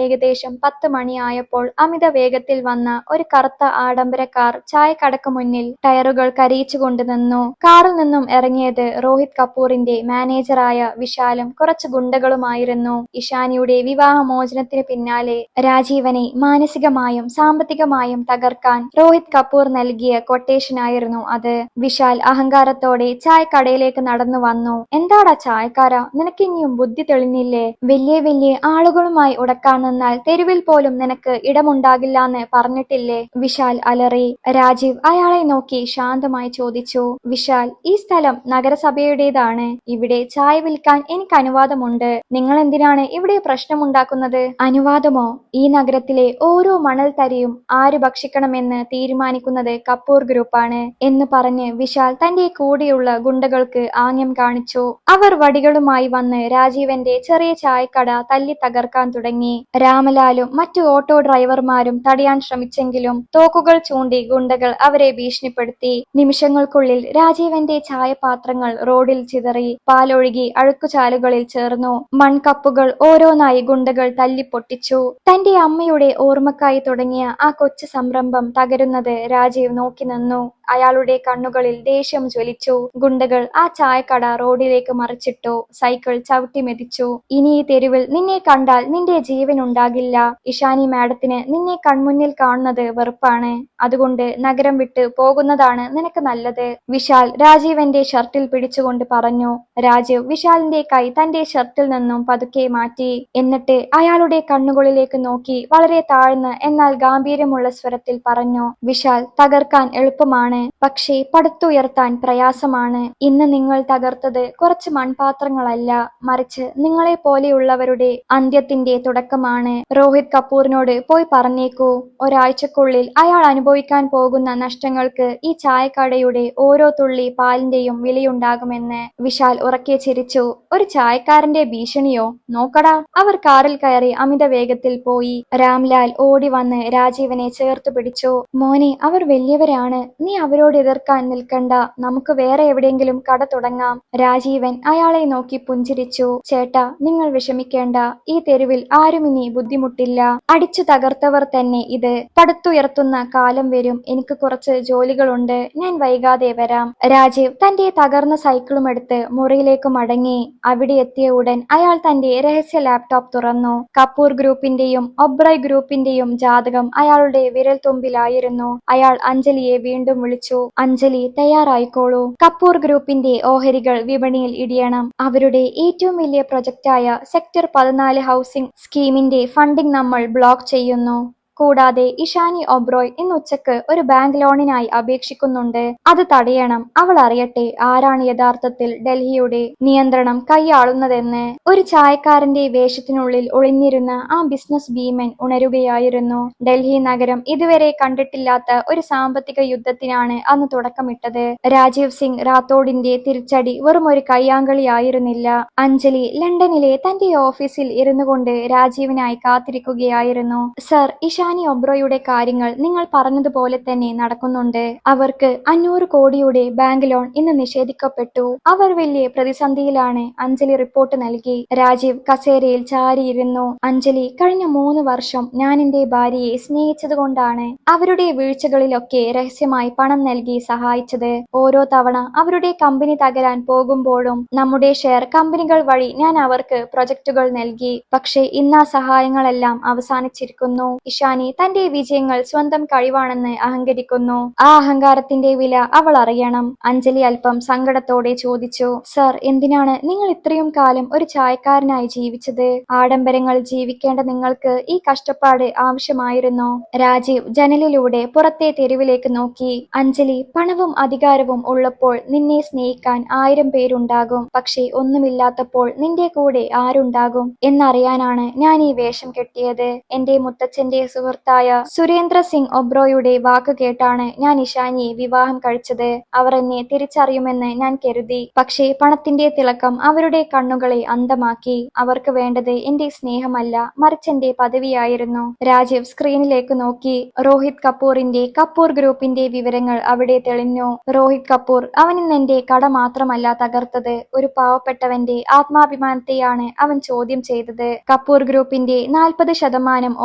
ഏകദേശം 10 മണിയായപ്പോൾ അമിത വേഗത്തിൽ വന്ന ഒരു കറുത്ത ആഡംബര കാർ ചായക്കടക്ക് മുന്നിൽ ടയറുകൾ കരയിച്ചുകൊണ്ട് നിന്നു. കാറിൽ നിന്നും ഇറങ്ങിയത് രോഹിത് കപൂറിന്റെ മാനേജറായ വിശാലും കുറച്ച് ഗുണ്ടകളുമായിരുന്നു. ഇഷാനിയുടെ വിവാഹമോചനത്തിന് പിന്നാലെ രാജീവനെ മാനസികമായും സാമ്പത്തികമായും തകർക്കാൻ രോഹിത് കപൂർ നൽകിയ കൊട്ടേഷനായിരുന്നു അത്. വിശാൽ അഹങ്കാരത്തോടെ ചായക്കടയിലേക്ക് നടന്നു വന്നു. എന്താടാ ചായക്കാരാ, നിനക്കിനിയും ബുദ്ധി തെളിഞ്ഞില്ലേ? വലിയ വലിയ ആളുകളുമായി ഉടക്കാൻ നിന്നാൽ തെരുവിൽ പോലും നിനക്ക് ഇടമുണ്ടാകില്ലാന്ന് പറഞ്ഞിട്ടില്ലേ? വിശാൽ അലറി. രാജീവ് അയാളെ നോക്കി ശാന്തമായി ചോദിച്ചു. വിശാൽ, ഈ സ്ഥലം നഗരസഭയുടേതാണ്. ഇവിടെ ചായ വിൽക്കാൻ എനിക്ക് അനുവാദമുണ്ട്. നിങ്ങൾ എന്തിനാണ് ഇവിടെ പ്രശ്നമുണ്ടാക്കുന്നത്? അനുവാദമോ? ഈ നഗരത്തിലെ ഓരോ മണൽ തരിയും ആര് ഭക്ഷിക്കണമെന്ന് തീരുമാനിക്കുന്നത് കപൂർ ഗ്രൂപ്പാണ് എന്ന് പറഞ്ഞ് വിശാൽ തന്റെ കൂടെയുള്ള ഗുണ്ടകൾക്ക് ആംഗ്യം കാണിച്ചു. അവർ വടികളുമായി വന്ന് രാജീവന്റെ ചെറിയ ചായക്കട തല്ലി തകർക്കാൻ തുടങ്ങി. രാമലാലും മറ്റു ഓട്ടോ ഡ്രൈവർമാരും തടയാൻ ശ്രമിച്ചെങ്കിലും തോക്കുകൾ ചൂണ്ടി ഗുണ്ടകൾ അവരെ ഭീഷണിപ്പെടുത്തി. നിമിഷങ്ങൾക്കുള്ളിൽ രാജീവന്റെ ചായപാത്രങ്ങൾ റോഡിൽ ചിതറി. പാലൊഴുകി അഴുക്കുചാലുകളിൽ ചേർന്നു. മൺകപ്പുകൾ ഓരോന്നായി ഗുണ്ടകൾ തല്ലിപ്പൊട്ടിച്ചു. തന്റെ അമ്മയുടെ ഓർമ്മക്കായി തുടങ്ങിയ ആ കൊച്ചു സംരംഭം തകരുന്നത് രാജീവ് നോക്കി നിന്നു. അയാളുടെ കണ്ണുകളിൽ ദേഷ്യം ജ്വലിച്ചു. ഗുണ്ടകൾ ആ ചായക്കട റോഡിലേക്ക് മറിച്ചിട്ടു. സൈക്കിൾ ചവിട്ടി മെതിച്ചു. ഇനി ഈ തെരുവിൽ നിന്നെ കണ്ടാൽ നിന്റെ ജീവൻ ഉണ്ടാകില്ല. ഇഷാനി മാഡത്തിന് നിന്നെ കൺമുന്നിൽ കാണുന്നത് വെറുപ്പാണ്. അതുകൊണ്ട് നഗരം വിട്ട് പോകുന്നതാണ് നിനക്ക് നല്ലത്. വിശാൽ രാജീവന്റെ ഷർട്ടിൽ പിടിച്ചുകൊണ്ട് പറഞ്ഞു. രാജീവ് വിശാലിന്റെ കൈ തന്റെ ഷർട്ടിൽ നിന്നും പതുക്കെ മാറ്റി. എന്നിട്ട് അയാളുടെ കണ്ണുകളിലേക്ക് നോക്കി വളരെ താഴ്ന്ന് എന്നാൽ ഗാംഭീര്യമുള്ള സ്വരത്തിൽ പറഞ്ഞു. വിശാൽ, തകർക്കാൻ എളുപ്പമാണ്, പക്ഷേ പടുത്തുയർത്താൻ പ്രയാസമാണ്. ഇന്ന് നിങ്ങൾ തകർത്തത് കുറച്ച് മൺപാത്രങ്ങളല്ല, മറിച്ച് നിങ്ങളെ പോലെയുള്ളവരുടെ അന്ത്യത്തിന്റെ തുടക്കമാണ്. രോഹിത് കപൂറിനോട് പോയി പറഞ്ഞേക്കൂ. ഒരാഴ്ചക്കുള്ളിൽ അയാൾ അനുഭവിക്കാൻ പോകുന്ന നഷ്ടങ്ങൾക്ക് ഈ ചായക്കടയുടെ ഓരോ തുള്ളി പാലിന്റെയും വിലയുണ്ടാകുമെന്ന്. വിശാൽ ഉറക്കെ ചിരിച്ചു. ഒരു ചായക്കാരന്റെ ഭീഷണിയോ? നോക്കടാ. അവർ കാറിൽ കയറി അമിത വേഗത്തിൽ പോയി. രാംലാൽ ഓടി വന്ന് രാജീവനെ ചേർത്തു പിടിച്ചു. മോനെ, അവർ വലിയവരാണ്, നീ അവരോട് എതിർക്കാൻ നിൽക്കണ്ട, നമുക്ക് വേറെ എവിടെയെങ്കിലും കട തുടങ്ങാം. രാജീവൻ അയാളെ നോക്കി പുഞ്ചിരിച്ചു. ചേട്ടാ, നിങ്ങൾ വിഷമിക്കേണ്ട, ഈ തെരുവിൽ ആരും ഇനി ബുദ്ധിമുട്ടില്ല. അടിച്ചു തകർത്തവർ തന്നെ ഇത് പടുത്തുയർത്തുന്ന കാലം വരും. എനിക്ക് കുറച്ച് ജോലികളുണ്ട്, ഞാൻ വൈകാതെ വരാം. രാജീവ് തന്റെ തകർന്ന സൈക്കിളുമെടുത്ത് മുറിയിലേക്ക് മടങ്ങി. അവിടെ എത്തിയ ഉടൻ അയാൾ തന്റെ രഹസ്യ ലാപ്ടോപ്പ് തുറന്നു. കപൂർ ഗ്രൂപ്പിന്റെയും ഒബ്രോയ് ഗ്രൂപ്പിന്റെയും ജാതകം അയാളുടെ വിരൽത്തുമ്പിലായിരുന്നു. അയാൾ അഞ്ജലിയെ വീണ്ടും വിളിച്ചു. അഞ്ജലി, തയ്യാറായിക്കോളൂ. കപൂർ ഗ്രൂപ്പിന്റെ ഓഹരികൾ വിപണിയിൽ ഇടിയണം. അവരുടെ ഏറ്റവും വലിയ പ്രൊജക്റ്റായ സെക്ടർ 14 ഹൗസിംഗ് സ്കീമിന്റെ ഫണ്ടിംഗ് നമ്മൾ ബ്ലോക്ക് ചെയ്യുന്നു. കൂടാതെ ഇഷാനി ഒബ്രോയ് ഇന്ന് ഉച്ചക്ക് ഒരു ബാങ്ക് ലോണിനായി അപേക്ഷിക്കുന്നുണ്ട്. അത് തടയണം. അവൾ അറിയട്ടെ ആരാണ് യഥാർത്ഥത്തിൽ ഡൽഹിയുടെ നിയന്ത്രണം കൈയാളുന്നതെന്ന്. ഒരു ചായക്കാരന്റെ വേഷത്തിനുള്ളിൽ ഒളിഞ്ഞിരുന്ന ആ ബിസിനസ് ഭീമൻ ഉണരുകയായിരുന്നു. ഡൽഹി നഗരം ഇതുവരെ കണ്ടിട്ടില്ലാത്ത ഒരു സാമ്പത്തിക യുദ്ധത്തിനാണ് അന്ന് തുടക്കമിട്ടത്. രാജീവ് സിംഗ് റാത്തോഡിന്റെ തിരിച്ചടി വെറും ഒരു കയ്യാങ്കളിയായിരുന്നില്ല. അഞ്ജലി ലണ്ടനിലെ തന്റെ ഓഫീസിൽ ഇരുന്നുകൊണ്ട് രാജീവിനായി കാത്തിരിക്കുകയായിരുന്നു. സർ, ഇഷാനി ഒബ്രോയുടെ കാര്യങ്ങൾ നിങ്ങൾ പറഞ്ഞതുപോലെ തന്നെ നടക്കുന്നുണ്ട്. അവർക്ക് 500 കോടിയുടെ ബാങ്ക് ലോൺ ഇന്ന് നിഷേധിക്കപ്പെട്ടു. അവർ വലിയ പ്രതിസന്ധിയിലാണ്. അഞ്ജലി റിപ്പോർട്ട് നൽകി. രാജീവ് കസേരയിൽ ചാരിയിരുന്നു. അഞ്ജലി, കഴിഞ്ഞ 3 വർഷം ഞാൻ എന്റെ ഭാര്യയെ സ്നേഹിച്ചതുകൊണ്ടാണ് അവരുടെ വീഴ്ചകളിലൊക്കെ രഹസ്യമായി പണം നൽകി സഹായിച്ചത്. ഓരോ തവണ അവരുടെ കമ്പനി തകരാൻ പോകുമ്പോഴും നമ്മുടെ ഷെയർ കമ്പനികൾ വഴി ഞാൻ അവർക്ക് പ്രൊജക്ടുകൾ നൽകി. പക്ഷേ ഇന്ന് ആ സഹായങ്ങളെല്ലാം അവസാനിച്ചിരിക്കുന്നു. ഇഷാനി തന്റെ വിജയങ്ങൾ സ്വന്തം കഴിവാണെന്ന് അഹങ്കരിക്കുന്നു. ആ അഹങ്കാരത്തിന്റെ വില അവൾ അറിയണം. അഞ്ജലി അല്പം സങ്കടത്തോടെ ചോദിച്ചു. സർ, എന്തിനാണ് നിങ്ങൾ ഇത്രയും കാലം ഒരു ചായക്കാരനായി ജീവിച്ചത്? ആഡംബരങ്ങൾ ജീവിക്കേണ്ട നിങ്ങൾക്ക് ഈ കഷ്ടപ്പാട് ആവശ്യമായിരുന്നോ? രാജീവ് ജനലിലൂടെ പുറത്തെ തെരുവിലേക്ക് നോക്കി. അഞ്ജലി, പണവും അധികാരവും ഉള്ളപ്പോൾ നിന്നെ സ്നേഹിക്കാൻ 1000 പേരുണ്ടാകും. പക്ഷേ ഒന്നുമില്ലാത്തപ്പോൾ നിന്റെ കൂടെ ആരുണ്ടാകും എന്നറിയാനാണ് ഞാൻ ഈ വേഷം കെട്ടിയത്. എന്റെ മുത്തച്ഛന്റെ സുഹൃത്തായ സുരേന്ദ്ര സിംഗ് ഒബ്രോയുടെ വാക്ക് കേട്ടാണ് ഞാൻ ഇഷാനിയെ വിവാഹം കഴിച്ചത്. അവർ എന്നെ തിരിച്ചറിയുമെന്ന് ഞാൻ കരുതി. പക്ഷേ പണത്തിന്റെ തിളക്കം അവരുടെ കണ്ണുകളെ അന്ധമാക്കി. അവർക്ക് വേണ്ടത് എന്റെ സ്നേഹമല്ല, മറിച്ച് എന്റെ പദവിയായിരുന്നു. രാജീവ് സ്ക്രീനിലേക്ക് നോക്കി. രോഹിത് കപൂറിന്റെ കപൂർ ഗ്രൂപ്പിന്റെ വിവരങ്ങൾ അവിടെ തെളിഞ്ഞു. രോഹിത് കപൂർ, അവൻ ഇന്ന് എന്റെ കട മാത്രമല്ല തകർത്തത്, ഒരു പാവപ്പെട്ടവന്റെ ആത്മാഭിമാനത്തെയാണ് അവൻ ചോദ്യം ചെയ്തത്. കപൂർ ഗ്രൂപ്പിന്റെ 40%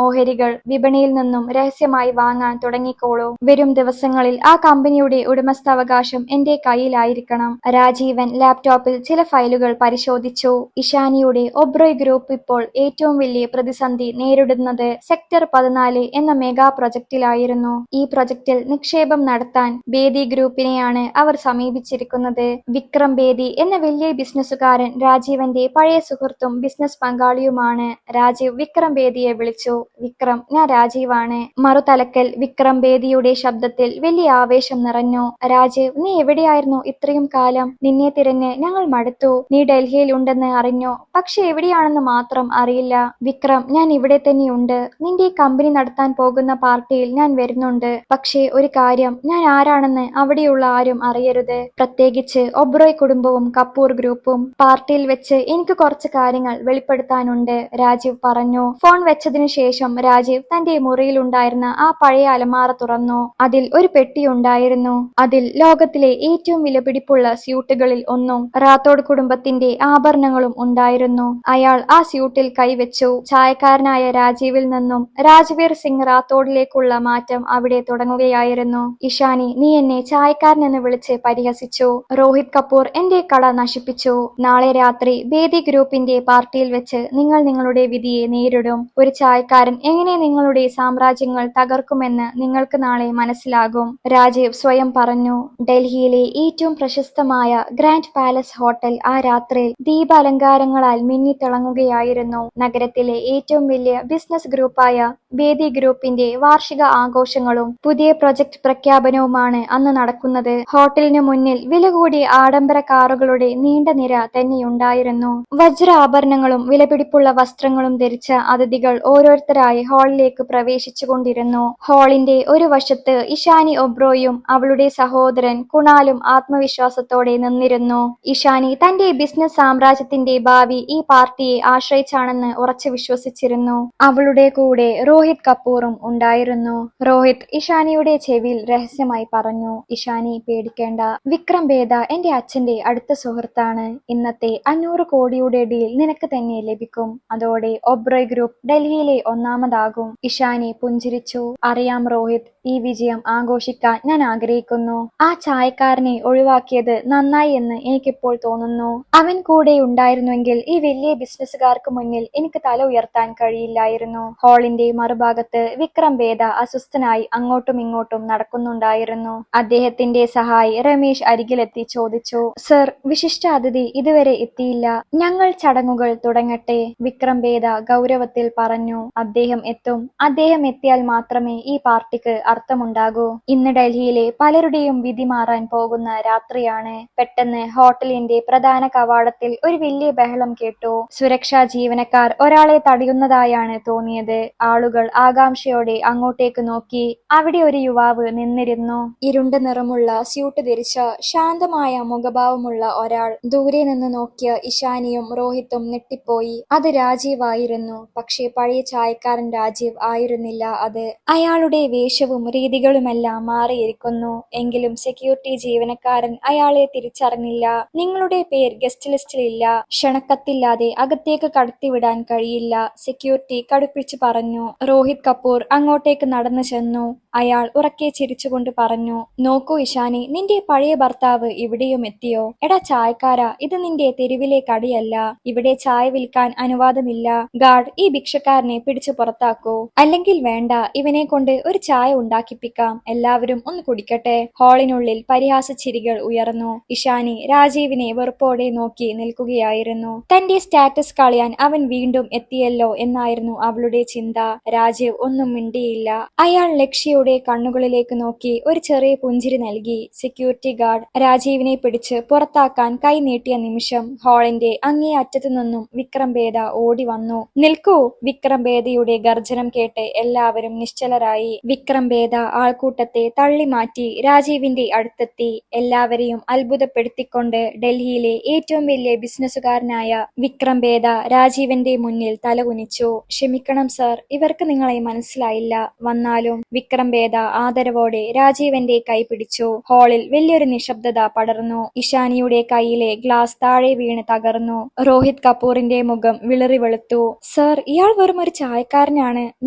ഓഹരികൾ വിപണിയിൽ നിന്നും രഹസ്യമായി വാങ്ങാൻ തുടങ്ങിക്കോളൂ. വരും ദിവസങ്ങളിൽ ആ കമ്പനിയുടെ ഉടമസ്ഥാവകാശം എന്റെ കയ്യിലായിരിക്കണം. രാജീവൻ ലാപ്ടോപ്പിൽ ചില ഫയലുകൾ പരിശോധിച്ചു. ഇഷാനിയുടെ ഒബ്രോയ് ഗ്രൂപ്പ് ഇപ്പോൾ ഏറ്റവും വലിയ പ്രതിസന്ധി നേരിടുന്നത് സെക്ടർ 14 എന്ന മെഗാ പ്രൊജക്റ്റിലായിരുന്നു. ഈ പ്രൊജക്റ്റിൽ നിക്ഷേപം നടത്താൻ ബേദി ഗ്രൂപ്പിനെയാണ് അവർ സമീപിച്ചിരിക്കുന്നത്. വിക്രം ബേദി എന്ന വലിയ ബിസിനസ്സുകാരൻ രാജീവന്റെ പഴയ സുഹൃത്തും ബിസിനസ് പങ്കാളിയുമാണ്. രാജീവ് വിക്രം ബേദിയെ വിളിച്ചു. വിക്രം, ഞാൻ രാജീവാണ്. മറുതലക്കൽ വിക്രം ബേദിയുടെ ശബ്ദത്തിൽ വലിയ ആവേശം നിറഞ്ഞു. രാജീവ്, നീ എവിടെയായിരുന്നു ഇത്രയും കാലം? നിന്നെ തിരഞ്ഞ് ഞങ്ങൾ മടുത്തു. നീ ഡൽഹിയിൽ ഉണ്ടെന്ന് അറിഞ്ഞു, പക്ഷെ എവിടെയാണെന്ന് മാത്രം അറിയില്ല. വിക്രം, ഞാൻ ഇവിടെ തന്നെയുണ്ട്. നിന്റെ കമ്പനി നടത്താൻ പോകുന്ന പാർട്ടിയിൽ ഞാൻ വരുന്നുണ്ട്. പക്ഷേ ഒരു കാര്യം, ഞാൻ ആരാണെന്ന് അവിടെയുള്ള ആരും അറിയരുത്, പ്രത്യേകിച്ച് ഒബ്രോയ് കുടുംബവും കപൂർ ഗ്രൂപ്പും. പാർട്ടിയിൽ വെച്ച് എനിക്ക് കുറച്ച് കാര്യങ്ങൾ വെളിപ്പെടുത്താനുണ്ട്, രാജീവ് പറഞ്ഞു. ഫോൺ വെച്ചതിനു ശേഷം രാജീവ് തന്റെ മുറിയിലുണ്ടായിരുന്ന ആ പഴയ അലമാര തുറന്നു. അതിൽ ഒരു പെട്ടിയുണ്ടായിരുന്നു. അതിൽ ലോകത്തിലെ ഏറ്റവും വിലപിടിപ്പുള്ള സ്യൂട്ടുകളിൽ ഒന്നും റാത്തോഡ് കുടുംബത്തിന്റെ ആഭരണങ്ങളും ഉണ്ടായിരുന്നു. അയാൾ ആ സ്യൂട്ടിൽ കൈവച്ചു. ചായക്കാരനായ രാജീവിൽ നിന്നും രാജ്വീർ സിംഗ് റാത്തോഡിലേക്കുള്ള മാറ്റം അവിടെ തുടങ്ങുകയായിരുന്നു. ഇഷാനി, നീ എന്നെ ചായക്കാരനെന്ന് വിളിച്ച് പരിഹസിച്ചു. രോഹിത് കപൂർ എന്റെ കട നശിപ്പിച്ചു. നാളെ രാത്രി ബേദി ഗ്രൂപ്പിന്റെ പാർട്ടിയിൽ വെച്ച് നിങ്ങൾ നിങ്ങളുടെ വിധിയെ നേരിടും. ഒരു ചായക്കാരൻ എങ്ങനെ നിങ്ങളുടെ സാമ്രാജ്യങ്ങൾ തകർക്കുമെന്ന് നിങ്ങൾക്ക് നാളെ മനസ്സിലാകും, രാജീവ് സ്വയം പറഞ്ഞു. ഡൽഹിയിലെ ഏറ്റവും പ്രശസ്തമായ ഗ്രാൻഡ് പാലസ് ഹോട്ടൽ ആ രാത്രിയിൽ ദീപാലങ്കാരങ്ങളാൽ മിന്നിത്തിളങ്ങുകയായിരുന്നു. നഗരത്തിലെ ഏറ്റവും വലിയ ബിസിനസ് ഗ്രൂപ്പായ ബേദി ഗ്രൂപ്പിന്റെ വാർഷിക ആഘോഷങ്ങളും പുതിയ പ്രൊജക്ട് പ്രഖ്യാപനവുമാണ് അന്ന് നടക്കുന്നത്. ഹോട്ടലിനു മുന്നിൽ വില കൂടിയ ആഡംബര കാറുകളുടെ നീണ്ട നിര തന്നെയുണ്ടായിരുന്നു. വജ്ര ആഭരണങ്ങളും വിലപിടിപ്പുള്ള വസ്ത്രങ്ങളും ധരിച്ച അതിഥികൾ ഓരോരുത്തരായി ഹാളിലേക്ക് പ്രവേശിച്ചുകൊണ്ടിരുന്നു. ഹാളിന്റെ ഒരു വശത്ത് ഇഷാനി ഒബ്രോയും അവളുടെ സഹോദരൻ കുണാലും ആത്മവിശ്വാസത്തോടെ നിന്നിരുന്നു. ഇഷാനി തന്റെ ബിസിനസ് സാമ്രാജ്യത്തിന്റെ ഭാവി ഈ പാർട്ടിയെ ആശ്രയിച്ചാണെന്ന് ഉറച്ചു വിശ്വസിച്ചിരുന്നു. അവളുടെ കൂടെ രോഹിത് കപൂറും ഉണ്ടായിരുന്നു. രോഹിത് ഇഷാനിയുടെ ചെവിയിൽ രഹസ്യമായി പറഞ്ഞു, ഇഷാനി പേടിക്കേണ്ട, വിക്രം ബേദ എന്റെ അച്ഛന്റെ അടുത്ത സുഹൃത്താണ്. ഇന്നത്തെ 500 കോടിയുടെ ഡീൽ നിനക്ക് തന്നെ ലഭിക്കും. അതോടെ ഒബ്രോയ് ഗ്രൂപ്പ് ഡൽഹിയിലെ ഒന്നാമതാകും. ഇഷാനി പുഞ്ചിരിച്ചു. അറിയാം രോഹിത്, ഈ വിജയം ആഘോഷിക്കാൻ ഞാൻ ആഗ്രഹിക്കുന്നു. ആ ചായക്കാരനെ ഒഴിവാക്കിയത് നന്നായി എന്ന് എനിക്കിപ്പോൾ തോന്നുന്നു. അവൻ കൂടെ ഉണ്ടായിരുന്നുവെങ്കിൽ ഈ വലിയ ബിസിനസ്സുകാർക്ക് മുന്നിൽ എനിക്ക് തല ഉയർത്താൻ കഴിയില്ലായിരുന്നു. ഹാളിന്റെ മറുഭാഗത്ത് വിക്രം ബേദ അസ്വസ്ഥനായി അങ്ങോട്ടും ഇങ്ങോട്ടും നടക്കുന്നുണ്ടായിരുന്നു. അദ്ദേഹത്തിന്റെ സഹായി രമേശ് അരികിലെത്തി ചോദിച്ചു, സർ, വിശിഷ്ട അതിഥി ഇതുവരെ എത്തിയില്ല. ഞങ്ങൾ ചടങ്ങുകൾ തുടങ്ങട്ടെ. വിക്രം ബേദ ഗൗരവത്തിൽ പറഞ്ഞു. അദ്ദേഹം എത്തും. അദ്ദേഹം എത്തിയാൽ മാത്രമേ ഈ പാർട്ടിക്ക് അർത്ഥമുണ്ടാകൂ. ഇന്ന് ഡൽഹിയിലെ പലരുടെയും വിധി മാറാൻ പോകുന്ന രാത്രിയാണ്. പെട്ടെന്ന് ഹോട്ടലിന്റെ പ്രധാന കവാടത്തിൽ ഒരു വലിയ ബഹളം കേട്ടു. സുരക്ഷാ ജീവനക്കാർ ഒരാളെ തടയുന്നതായാണ് തോന്നിയത്. ആളുകൾ ആകാംക്ഷയോടെ അങ്ങോട്ടേക്ക് നോക്കി. അവിടെ ഒരു യുവാവ് നിന്നിരുന്നു. ഇരുണ്ട നിറമുള്ള സ്യൂട്ട് ധരിച്ച ശാന്തമായ മുഖഭാവമുള്ള ഒരാൾ. ദൂരെ നിന്ന് നോക്കിയ ഇഷാനിയും രോഹിത്തും ഞെട്ടിപ്പോയി. അത് രാജീവ് ആയിരുന്നു. പക്ഷേ പഴയ ചായക്കാരൻ രാജീവ് ആയിരുന്നില്ല അത്. അയാളുടെ വേഷവും രീതികളുമെല്ലാം മാറിയിരിക്കുന്നു. എങ്കിലും സെക്യൂരിറ്റി ജീവനക്കാരൻ അയാളെ തിരിച്ചറിഞ്ഞില്ല. നിങ്ങളുടെ പേര് ഗസ്റ്റ് ലിസ്റ്റിലില്ല. ക്ഷണക്കത്തില്ലാതെ അകത്തേക്ക് കടത്തിവിടാൻ കഴിയില്ല, സെക്യൂരിറ്റി കടുപ്പിച്ചു പറഞ്ഞു. രോഹിത് കപൂർ അങ്ങോട്ടേക്ക് നടന്നു ചെന്നു. അയാൾ ഉറക്കെ ചിരിച്ചുകൊണ്ട് പറഞ്ഞു, നോക്കൂ ഇഷാനി, നിന്റെ പഴയ ഭർത്താവ് ഇവിടെയും എത്തിയോ? എടാ ചായക്കാരാ, ഇത് നിന്റെ തെരുവിലെ കടയല്ല. ഇവിടെ ചായ വിൽക്കാൻ അനുവാദമില്ല. ഗാർഡ്, ഈ ഭിക്ഷക്കാരനെ പിടിച്ചു പുറത്താക്കൂ. അല്ലെങ്കിൽ വേണ്ട, ഇവനെ കൊണ്ട് ഒരു ചായ ഉണ്ടാക്കിപ്പിക്കാം. എല്ലാവരും ഒന്ന് കുടിക്കട്ടെ. ഹാളിനുള്ളിൽ പരിഹാസ ചിരികൾ ഉയർന്നു. ഇഷാനി രാജീവിനെ വെറുപ്പോടെ നോക്കി നിൽക്കുകയായിരുന്നു. തന്റെ സ്റ്റാറ്റസ് കളയാൻ അവൻ വീണ്ടും എത്തിയല്ലോ എന്നായിരുന്നു അവളുടെ ചിന്ത. രാജീവ് ഒന്നും മിണ്ടിയില്ല. അയാൾ ലക്ഷ്യയുടെ കണ്ണുകളിലേക്ക് നോക്കി ഒരു ചെറിയ പുഞ്ചിരി നൽകി. സെക്യൂരിറ്റി ഗാർഡ് രാജീവിനെ പിടിച്ച് പുറത്താക്കാൻ കൈ നീട്ടിയ നിമിഷം ഹാളിന്റെ അങ്ങേ അറ്റത്തു നിന്നും വിക്രം ബേദ ഓടി വന്നു. നിൽക്കൂ! വിക്രം ബേദയുടെ ഗർജനം കേട്ട് എല്ലാവരും നിശ്ചലരായി. വിക്രം ബേദ ആൾക്കൂട്ടത്തെ തള്ളി മാറ്റി രാജീവിന്റെ അടുത്തെത്തി. എല്ലാവരെയും അത്ഭുതപ്പെടുത്തിക്കൊണ്ട് ഡൽഹിയിലെ ഏറ്റവും വലിയ ബിസിനസ്സുകാരനായ വിക്രം ബേദ രാജീവിന്റെ മുന്നിൽ തലകുനിച്ചു. ക്ഷമിക്കണം സർ, ഇവർക്ക് നിങ്ങളെ മനസ്സിലായില്ല. വന്നാലും. വിക്രം ബേദ ആദരവോടെ രാജീവന്റെ കൈ പിടിച്ചു. ഹാളിൽ വലിയൊരു നിശബ്ദത പടർന്നു. ഇഷാനിയുടെ കൈയിലെ ഗ്ലാസ് താഴെ വീണ് തകർന്നു. രോഹിത് കപൂറിന്റെ മുഖം വിളറി വെളുത്തു. സർ, ഇയാൾ വെറും ഒരു ചായക്കാരനാണ്.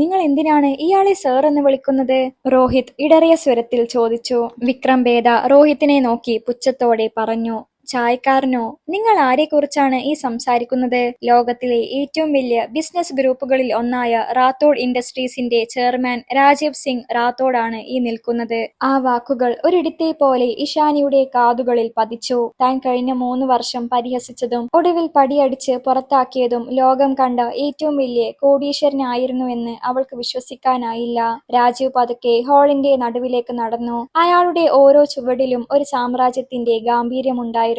നിങ്ങൾ എന്തിനാണ് ഇയാളെ സർ എന്ന് വിളിക്കുന്നത്? രോഹിത് ഇടറിയ സ്വരത്തിൽ ചോദിച്ചു. വിക്രം ബേദ രോഹിത്തിനെ നോക്കി പുച്ഛത്തോടെ പറഞ്ഞു, ചായക്കാരനോ? നിങ്ങൾ ആരെക്കുറിച്ചാണ് ഈ സംസാരിക്കുന്നത്? ലോകത്തിലെ ഏറ്റവും വലിയ ബിസിനസ് ഗ്രൂപ്പുകളിൽ ഒന്നായ റാത്തോഡ് ഇൻഡസ്ട്രീസിന്റെ ചെയർമാൻ രാജീവ് സിംഗ് റാത്തോഡാണ് ഈ നിൽക്കുന്നത്. ആ വാക്കുകൾ ഒരിടത്തെ പോലെ ഇഷാനിയുടെ കാതുകളിൽ പതിച്ചു. താൻ കഴിഞ്ഞ 3 വർഷം പരിഹസിച്ചതും ഒടുവിൽ പടിയടിച്ച് പുറത്താക്കിയതും ലോകം കണ്ട ഏറ്റവും വലിയ കോടീശ്വരനായിരുന്നുവെന്ന് അവൾക്ക് വിശ്വസിക്കാനായില്ല. രാജീവ് പതുക്കെ ഹാളിന്റെ നടുവിലേക്ക് നടന്നു. അയാളുടെ ഓരോ ചുവടിലും ഒരു സാമ്രാജ്യത്തിന്റെ ഗാംഭീര്യമുണ്ടായിരുന്നു.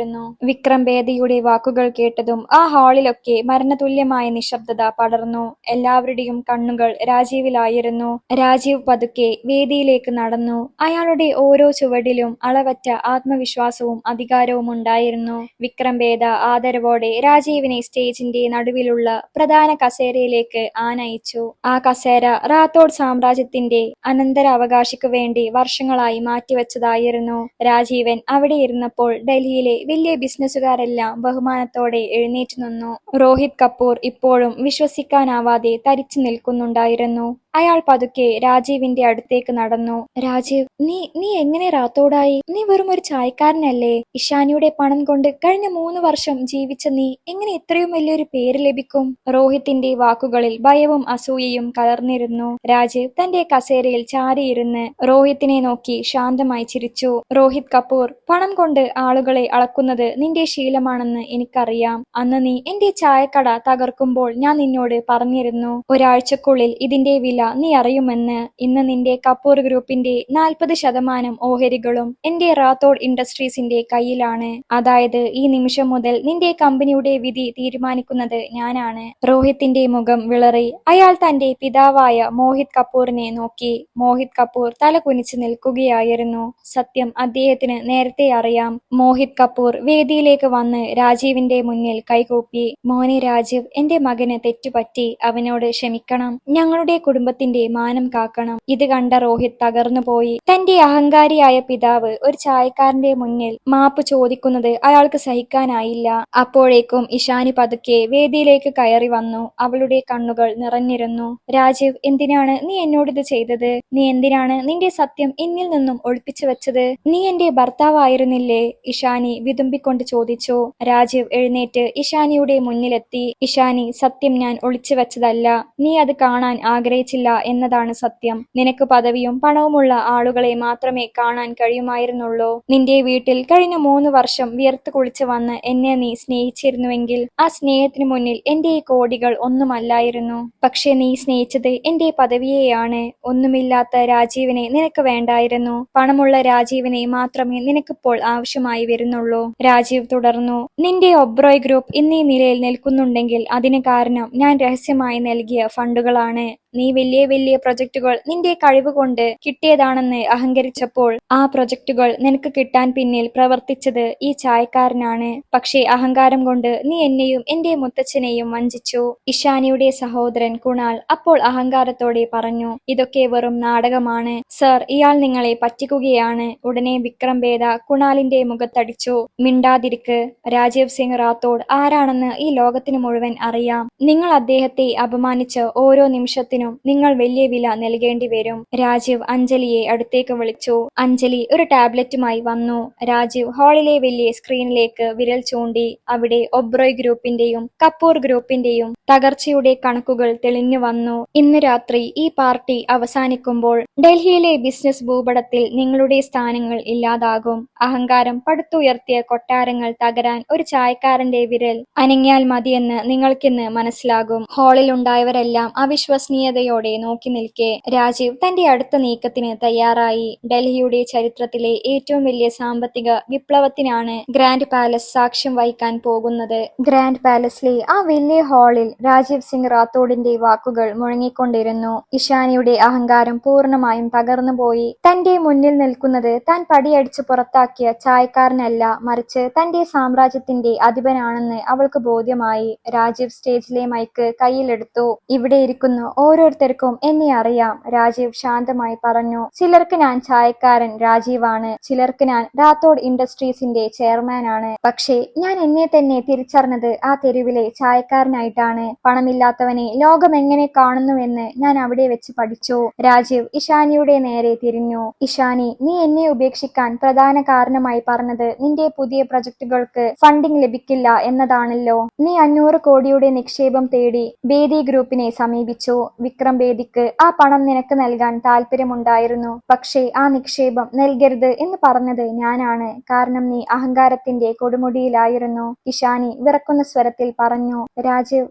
വിക്രം ബേദിയുടെ വാക്കുകൾ കേട്ടതും ആ ഹാളിലൊക്കെ മരണതുല്യമായ നിശബ്ദത പടർന്നു. എല്ലാവരുടെയും കണ്ണുകൾ രാജീവിലായിരുന്നു. രാജീവ് പതുക്കെ വേദിയിലേക്ക് നടന്നു. അയാളുടെ ഓരോ ചുവടിലും അളവറ്റ ആത്മവിശ്വാസവും അധികാരവും ഉണ്ടായിരുന്നു. വിക്രം ബേദ ആദരവോടെ രാജീവിനെ സ്റ്റേജിന്റെ നടുവിലുള്ള പ്രധാന കസേരയിലേക്ക് ആനയിച്ചു. ആ കസേര റാത്തോഡ് സാമ്രാജ്യത്തിന്റെ അനന്തരാവകാശിക്കു വേണ്ടി വർഷങ്ങളായി മാറ്റിവെച്ചതായിരുന്നു. രാജീവൻ അവിടെ ഇരുന്നപ്പോൾ ഡൽഹിയിലെ വലിയ ബിസിനസ്സുകാരെല്ലാം ബഹുമാനത്തോടെ എഴുന്നേറ്റ് നിന്നു. രോഹിത് കപൂർ ഇപ്പോഴും വിശ്വസിക്കാനാവാതെ തരിച്ചു നിൽക്കുന്നുണ്ടായിരുന്നു. അയാൾ പതുക്കെ രാജീവിന്റെ അടുത്തേക്ക് നടന്നു. രാജീവ്, നീ എങ്ങനെ റാത്തോഡായി? നീ വെറും ഒരു ചായക്കാരനല്ലേ? ഇഷാനിയുടെ പണം കൊണ്ട് കഴിഞ്ഞ 3 വർഷം ജീവിച്ച നീ എങ്ങനെ ഇത്രയും വലിയൊരു പേര് ലഭിക്കും? രോഹിത്തിന്റെ വാക്കുകളിൽ ഭയവും അസൂയയും കലർന്നിരുന്നു. രാജീവ് തന്റെ കസേരയിൽ ചാരിയിരുന്ന് രോഹിത്തിനെ നോക്കി ശാന്തമായി ചിരിച്ചു. രോഹിത് കപൂർ, പണം കൊണ്ട് ആളുകളെ അളക്കുന്നത് നിന്റെ ശീലമാണെന്ന് എനിക്കറിയാം. അന്ന് നീ എന്റെ ചായക്കട തകർക്കുമ്പോൾ ഞാൻ നിന്നോട് പറഞ്ഞിരുന്നു, ഒരാഴ്ചക്കുള്ളിൽ ഇതിന്റെ വില നീ അറിയുമെന്ന്. ഇന്ന് നിന്റെ കപൂർ ഗ്രൂപ്പിന്റെ 40% ഓഹരികളും എന്റെ റാത്തോഡ് ഇൻഡസ്ട്രീസിന്റെ കയ്യിലാണ്. അതായത് ഈ നിമിഷം മുതൽ നിന്റെ കമ്പനിയുടെ വിധി തീരുമാനിക്കുന്നത് ഞാനാണ്. രോഹിത്തിന്റെ മുഖം വിളറി. അയാൾ തന്റെ പിതാവായ മോഹിത് കപൂറിനെ നോക്കി. മോഹിത് കപൂർ തല കുനിച്ച് നിൽക്കുകയായിരുന്നു. സത്യം അദ്ദേഹത്തിന് നേരത്തെ അറിയാം. മോഹിത് കപൂർ വേദിയിലേക്ക് വന്ന് രാജീവിന്റെ മുന്നിൽ കൈകൂപ്പി. മോനെ രാജീവ്, എന്റെ മകന് തെറ്റുപറ്റി. അവനോട് ക്ഷമിക്കണം. ഞങ്ങളുടെ കുടുംബത്തിന്റെ മാനം കാക്കണം. ഇത് കണ്ട രോഹിത് തകർന്നുപോയി. തന്റെ അഹങ്കാരിയായ പിതാവ് ഒരു ചായക്കാരന്റെ മുന്നിൽ മാപ്പ് ചോദിക്കുന്നത് അയാൾക്ക് സഹിക്കാനായില്ല. അപ്പോഴേക്കും ഇഷാനി പതുക്കെ വേദിയിലേക്ക് കയറി വന്നു. അവളുടെ കണ്ണുകൾ നിറഞ്ഞിരുന്നു. രാജീവ്, എന്തിനാണ് നീ എന്നോടിത് ചെയ്തത്? നീ എന്തിനാണ് നിന്റെ സത്യം എന്നിൽ നിന്നും ഒളിപ്പിച്ചു വെച്ചത്? നീ എന്റെ ഭർത്താവായിരുന്നില്ലേ? ഇഷാനി വിതുമ്പിക്കൊണ്ട് ചോദിച്ചു. രാജീവ് എഴുന്നേറ്റ് ഇഷാനിയുടെ മുന്നിലെത്തി. ഇഷാനി, സത്യം ഞാൻ ഒളിച്ചു വെച്ചതല്ല. നീ അത് കാണാൻ ആഗ്രഹിച്ചില്ല എന്നതാണ് സത്യം. നിനക്ക് പദവിയും പണവുമുള്ള ആളുകളെ മാത്രമേ കാണാൻ കഴിയുമായിരുന്നുള്ളൂ. നിന്റെ വീട്ടിൽ കഴിഞ്ഞ 3 വർഷം വിയർത്ത് കുളിച്ച് വന്ന് എന്നെ നീ സ്നേഹിച്ചിരുന്നുവെങ്കിൽ ആ സ്നേഹത്തിനു മുന്നിൽ എന്റെ ഈ കോടികൾ ഒന്നുമല്ലായിരുന്നു. പക്ഷെ നീ സ്നേഹിച്ചത് എന്റെ പദവിയെയാണ്. ഒന്നുമില്ലാത്ത രാജീവിനെ നിനക്ക് വേണ്ടായിരുന്നു. പണമുള്ള രാജീവിനെ മാത്രമേ നിനക്കിപ്പോൾ ആവശ്യമായി വരുന്നുള്ളൂ. രാജീവ് തുടർന്നു. നിന്റെ ഒബ്രോയ് ഗ്രൂപ്പ് ഇന്നീ നിലയിൽ നിൽക്കുന്നുണ്ടെങ്കിൽ അതിന് കാരണം ഞാൻ രഹസ്യമായി നൽകിയ ഫണ്ടുകളാണ്. നീ വലിയ വലിയ പ്രൊജക്ടുകൾ നിന്റെ കഴിവുകൊണ്ട് കിട്ടിയതാണെന്ന് അഹങ്കരിച്ചപ്പോൾ ആ പ്രൊജക്ടുകൾ നിനക്ക് കിട്ടാൻ പിന്നിൽ പ്രവർത്തിച്ചത് ഈ ചായക്കാരനാണ്. പക്ഷേ അഹങ്കാരം കൊണ്ട് നീ എന്നെയും എന്റെ മുത്തച്ഛനെയും വഞ്ചിച്ചു. ഇഷാനിയുടെ സഹോദരൻ കുണാൽ അപ്പോൾ അഹങ്കാരത്തോടെ പറഞ്ഞു. ഇതൊക്കെ വെറും നാടകമാണ് സർ, ഇയാൾ നിങ്ങളെ പറ്റിക്കുകയാണ്. ഉടനെ വിക്രം ബേദ കുണാലിന്റെ മുഖത്തടിച്ചു. മിണ്ടാതിരിക്ക്. രാജീവ് സിംഗ് റാത്തോഡ് ആരാണെന്ന് ഈ ലോകത്തിന് മുഴുവൻ അറിയാം. നിങ്ങൾ അദ്ദേഹത്തെ അപമാനിച്ച് ഓരോ നിമിഷത്തിനും നിങ്ങൾ വലിയ വില നൽകേണ്ടി വരും. രാജീവ് അഞ്ജലിയെ അടുത്തേക്ക് വിളിച്ചു. അഞ്ജലി ഒരു ടാബ്ലറ്റുമായി വന്നു. രാജീവ് ഹാളിലെ വലിയ സ്ക്രീനിലേക്ക് വിരൽ ചൂണ്ടി. അവിടെ ഒബ്രോയ് ഗ്രൂപ്പിന്റെയും കപൂർ ഗ്രൂപ്പിന്റെയും തകർച്ചയുടെ കണക്കുകൾ തെളിഞ്ഞു വന്നു. ഇന്ന് രാത്രി ഈ പാർട്ടി അവസാനിക്കുമ്പോൾ ഡൽഹിയിലെ ബിസിനസ് ഭൂപടത്തിൽ നിങ്ങളുടെ സ്ഥാനങ്ങൾ ഇല്ലാതാകും. അഹങ്കാരം പടുത്തുയർത്തിയ കൊട്ടാരങ്ങൾ തകരാൻ ഒരു ചായക്കാരന്റെ വിരൽ അനങ്ങിയാൽ മതിയെന്ന് നിങ്ങൾക്കിന്ന് മനസ്സിലാകും. ഹാളിൽ ഉണ്ടായവരെല്ലാം അവിശ്വസനീയതയോടെ നോക്കി നിൽക്കെ രാജീവ് തന്റെ അടുത്ത നീക്കത്തിന് തയ്യാറായി. ഡൽഹിയുടെ ചരിത്രത്തിലെ ഏറ്റവും വലിയ സാമ്പത്തിക വിപ്ലവത്തിനാണ് ഗ്രാൻഡ് പാലസ് സാക്ഷ്യം വഹിക്കാൻ പോകുന്നത്. ഗ്രാൻഡ് പാലസിലെ ആ വലിയ ഹാളിൽ രാജീവ് സിംഗ് റാത്തോഡിന്റെ വാക്കുകൾ മുഴങ്ങിക്കൊണ്ടിരുന്നു. ഇഷാനിയുടെ അഹങ്കാരം പൂർണ്ണമായും തകർന്നുപോയി. തന്റെ മുന്നിൽ നിൽക്കുന്നത് താൻ പടിയടിച്ച് പുറത്താക്കിയ ചായക്കാരനല്ല, മറിച്ച് തന്റെ സാമ്രാജ്യത്തിന്റെ അധിപനാണെന്ന് അവൾക്ക് ബോധ്യമായി. രാജീവ് സ്റ്റേജിലെ മൈക്ക് കയ്യിലെടുത്തു. ഇവിടെ ഇരിക്കുന്ന ഓരോരുത്തർക്കും എന്നെ അറിയാം, രാജീവ് ശാന്തമായി പറഞ്ഞു. ചിലർക്ക് ഞാൻ ചായക്കാരൻ രാജീവാണ്, ചിലർക്ക് ഞാൻ റാത്തോഡ് ഇൻഡസ്ട്രീസിന്റെ ചെയർമാനാണ്. പക്ഷേ ഞാൻ എന്നെ തന്നെ തിരിച്ചറിഞ്ഞത് ആ തെരുവിലെ ചായക്കാരനായിട്ടാണ്. പണമില്ലാത്തവനെ ലോകം എങ്ങനെ കാണുന്നുവെന്ന് ഞാൻ അവിടെ വെച്ച് പഠിച്ചു. രാജീവ് ഇഷാനിയുടെ നേരെ തിരിഞ്ഞു. ഇഷാനി, നീ എന്നെ ഉപേക്ഷിക്കാൻ പ്രധാന കാരണമായി പറഞ്ഞത് നിന്റെ പുതിയ പ്രൊജക്ടുകൾക്ക് ഫണ്ടിംഗ് ലഭിക്കില്ല എന്നതാണല്ലോ. നീ 500 കോടിയുടെ നിക്ഷേപം തേടി ബേദി ഗ്രൂപ്പിനെ സമീപിച്ചു. വിക്രം ബേദിക്ക് ആ പണം നിനക്ക് നൽകാൻ താല്പര്യമുണ്ടായിരുന്നു. പക്ഷേ ആ നിക്ഷേപം നൽകരുത് എന്ന് പറഞ്ഞത് ഞാനാണ്. കാരണം നീ അഹങ്കാരത്തിന്റെ കൊടുമുടിയിലായിരുന്നു. ഇഷാനി വിറക്കുന്ന സ്വരത്തിൽ പറഞ്ഞു. രാജീവ്,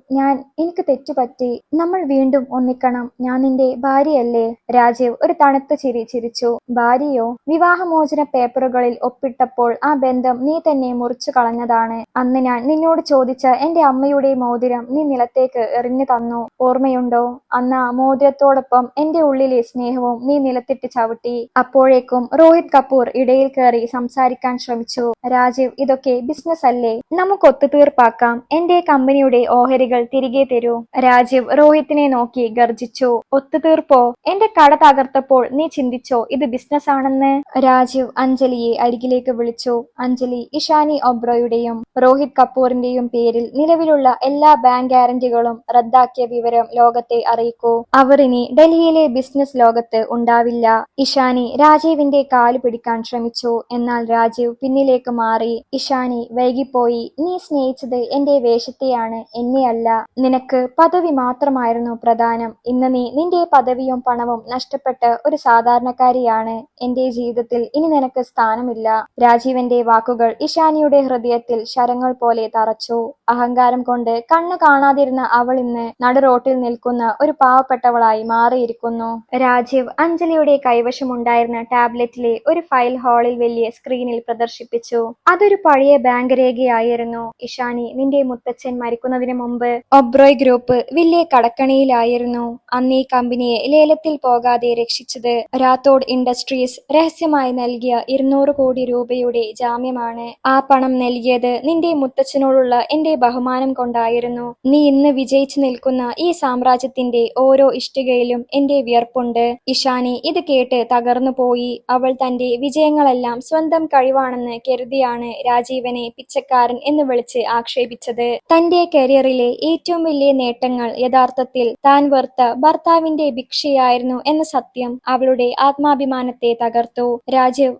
എനിക്ക് തെറ്റുപറ്റി. നമ്മൾ വീണ്ടും ഒന്നിക്കണം. ഞാൻ നിന്റെ ഭാര്യയല്ലേ? രാജീവ് ഒരു തണുത്ത ചിരി ചിരിച്ചു. ഭാര്യയോ? വിവാഹമോചന പേപ്പറുകളിൽ ഒപ്പിട്ടപ്പോൾ ആ ബന്ധം നീ തന്നെ മുറിച്ചു കളഞ്ഞതാണ്. അന്ന് ഞാൻ നിന്നോട് ചോദിച്ച എന്റെ അമ്മയുടെ മോതിരം നീ നിലത്തേക്ക് എറിഞ്ഞു തന്നു. ഓർമ്മയുണ്ടോ? അന്ന് ആ മോതിരത്തോടൊപ്പം എന്റെ ഉള്ളിലെ സ്നേഹവും നീ നിലത്തിട്ട് ചവിട്ടി. അപ്പോഴേക്കും രോഹിത് കപൂർ ഇടയിൽ കയറി സംസാരിക്കാൻ ശ്രമിച്ചു. രാജീവ്, ഇതൊക്കെ ബിസിനസ് അല്ലേ? നമുക്ക് ഒത്തുതീർപ്പാക്കാം. എന്റെ കമ്പനിയുടെ ഓഹരികൾ തിരികെ തരൂ. രാജീവ് രോഹിത്തിനെ നോക്കി ഗർജിച്ചു. ഒത്തുതീർപ്പോ? എന്റെ കട തകർത്തപ്പോൾ നീ ചിന്തിച്ചോ ഇത് ബിസിനസ് ആണെന്ന്? രാജീവ് അഞ്ജലിയെ അരികിലേക്ക് വിളിച്ചു. അഞ്ജലി, ഇഷാനി ഒബ്രോയുടെയും രോഹിത് കപൂറിന്റെയും പേരിൽ നിലവിലുള്ള എല്ലാ ബാങ്ക് ഗ്യാരണ്ടികളും റദ്ദാക്കിയ വിവരം ലോകത്തെ അറിയിക്കൂ. അവർ ഇനി ഡൽഹിയിലെ ബിസിനസ് ലോകത്ത് ഉണ്ടാവില്ല. ഇഷാനി രാജീവിന്റെ കാല് പിടിക്കാൻ ശ്രമിച്ചു. എന്നാൽ രാജീവ് പിന്നിലേക്ക് മാറി. ഇഷാനി, വൈകിപ്പോയി. നീ സ്നേഹിച്ചത് എന്റെ വേഷത്തെയാണ്, എന്നെയല്ല. നിനക്ക് പദവി മാത്രമായിരുന്നു പ്രധാനം. ഇന്ന് നീ നിന്റെ പദവിയും പണവും നഷ്ടപ്പെട്ട ഒരു സാധാരണക്കാരിയാണ്. എന്റെ ജീവിതത്തിൽ ഇനി നിനക്ക് സ്ഥാനമില്ല. രാജീവന്റെ വാക്കുകൾ ഇഷാനിയുടെ ഹൃദയത്തിൽ ശരങ്ങൾ പോലെ തറച്ചു. അഹങ്കാരം കൊണ്ട് കണ്ണു കാണാതിരുന്ന അവൾ ഇന്ന് നടു റോട്ടിൽ നിൽക്കുന്ന ഒരു പാവപ്പെട്ട മോശപ്പെട്ടവളായി മാറിയിരിക്കുന്നു. രാജീവ് അഞ്ജലിയുടെ കൈവശമുണ്ടായിരുന്ന ടാബ്ലറ്റിലെ ഒരു ഫയൽ ഹാളിൽ വലിയ സ്ക്രീനിൽ പ്രദർശിപ്പിച്ചു. അതൊരു പഴയ ബാങ്ക് രേഖയായിരുന്നു. ഇഷാനി, നിന്റെ മുത്തച്ഛൻ മരിക്കുന്നതിന് മുമ്പ് ഒബ്രോയ് ഗ്രൂപ്പ് വലിയ കടക്കണിയിലായിരുന്നു. അന്ന് ഈ കമ്പനിയെ ലേലത്തിൽ പോകാതെ രക്ഷിച്ചത് രാത്തോഡ് ഇൻഡസ്ട്രീസ് രഹസ്യമായി നൽകിയ 200 കോടി രൂപയുടെ ജാമ്യമാണ്. ആ പണം നൽകിയത് നിന്റെ മുത്തച്ഛനോടുള്ള എന്റെ ബഹുമാനം കൊണ്ടായിരുന്നു. നീ ഇന്ന് വിജയിച്ചു നിൽക്കുന്ന ഈ സാമ്രാജ്യത്തിന്റെ ഓരോ ഇഷ്ടികയിലും എന്റെ വിയർപ്പുണ്ട്. ഇഷാനി ഇത് കേട്ട് തകർന്നു പോയി. അവൾ തന്റെ വിജയങ്ങളെല്ലാം സ്വന്തം കഴിവാണെന്ന് കരുതിയാണ് രാജീവനെ പിച്ചക്കാരൻ എന്ന് വിളിച്ച് ആക്ഷേപിച്ചത്. തന്റെ കരിയറിലെ ഏറ്റവും വലിയ നേട്ടങ്ങൾ യഥാർത്ഥത്തിൽ താൻ വെറുത്ത ഭർത്താവിന്റെ ഭിക്ഷയായിരുന്നു എന്ന സത്യം അവളുടെ ആത്മാഭിമാനത്തെ തകർത്തു. രാജീവ്,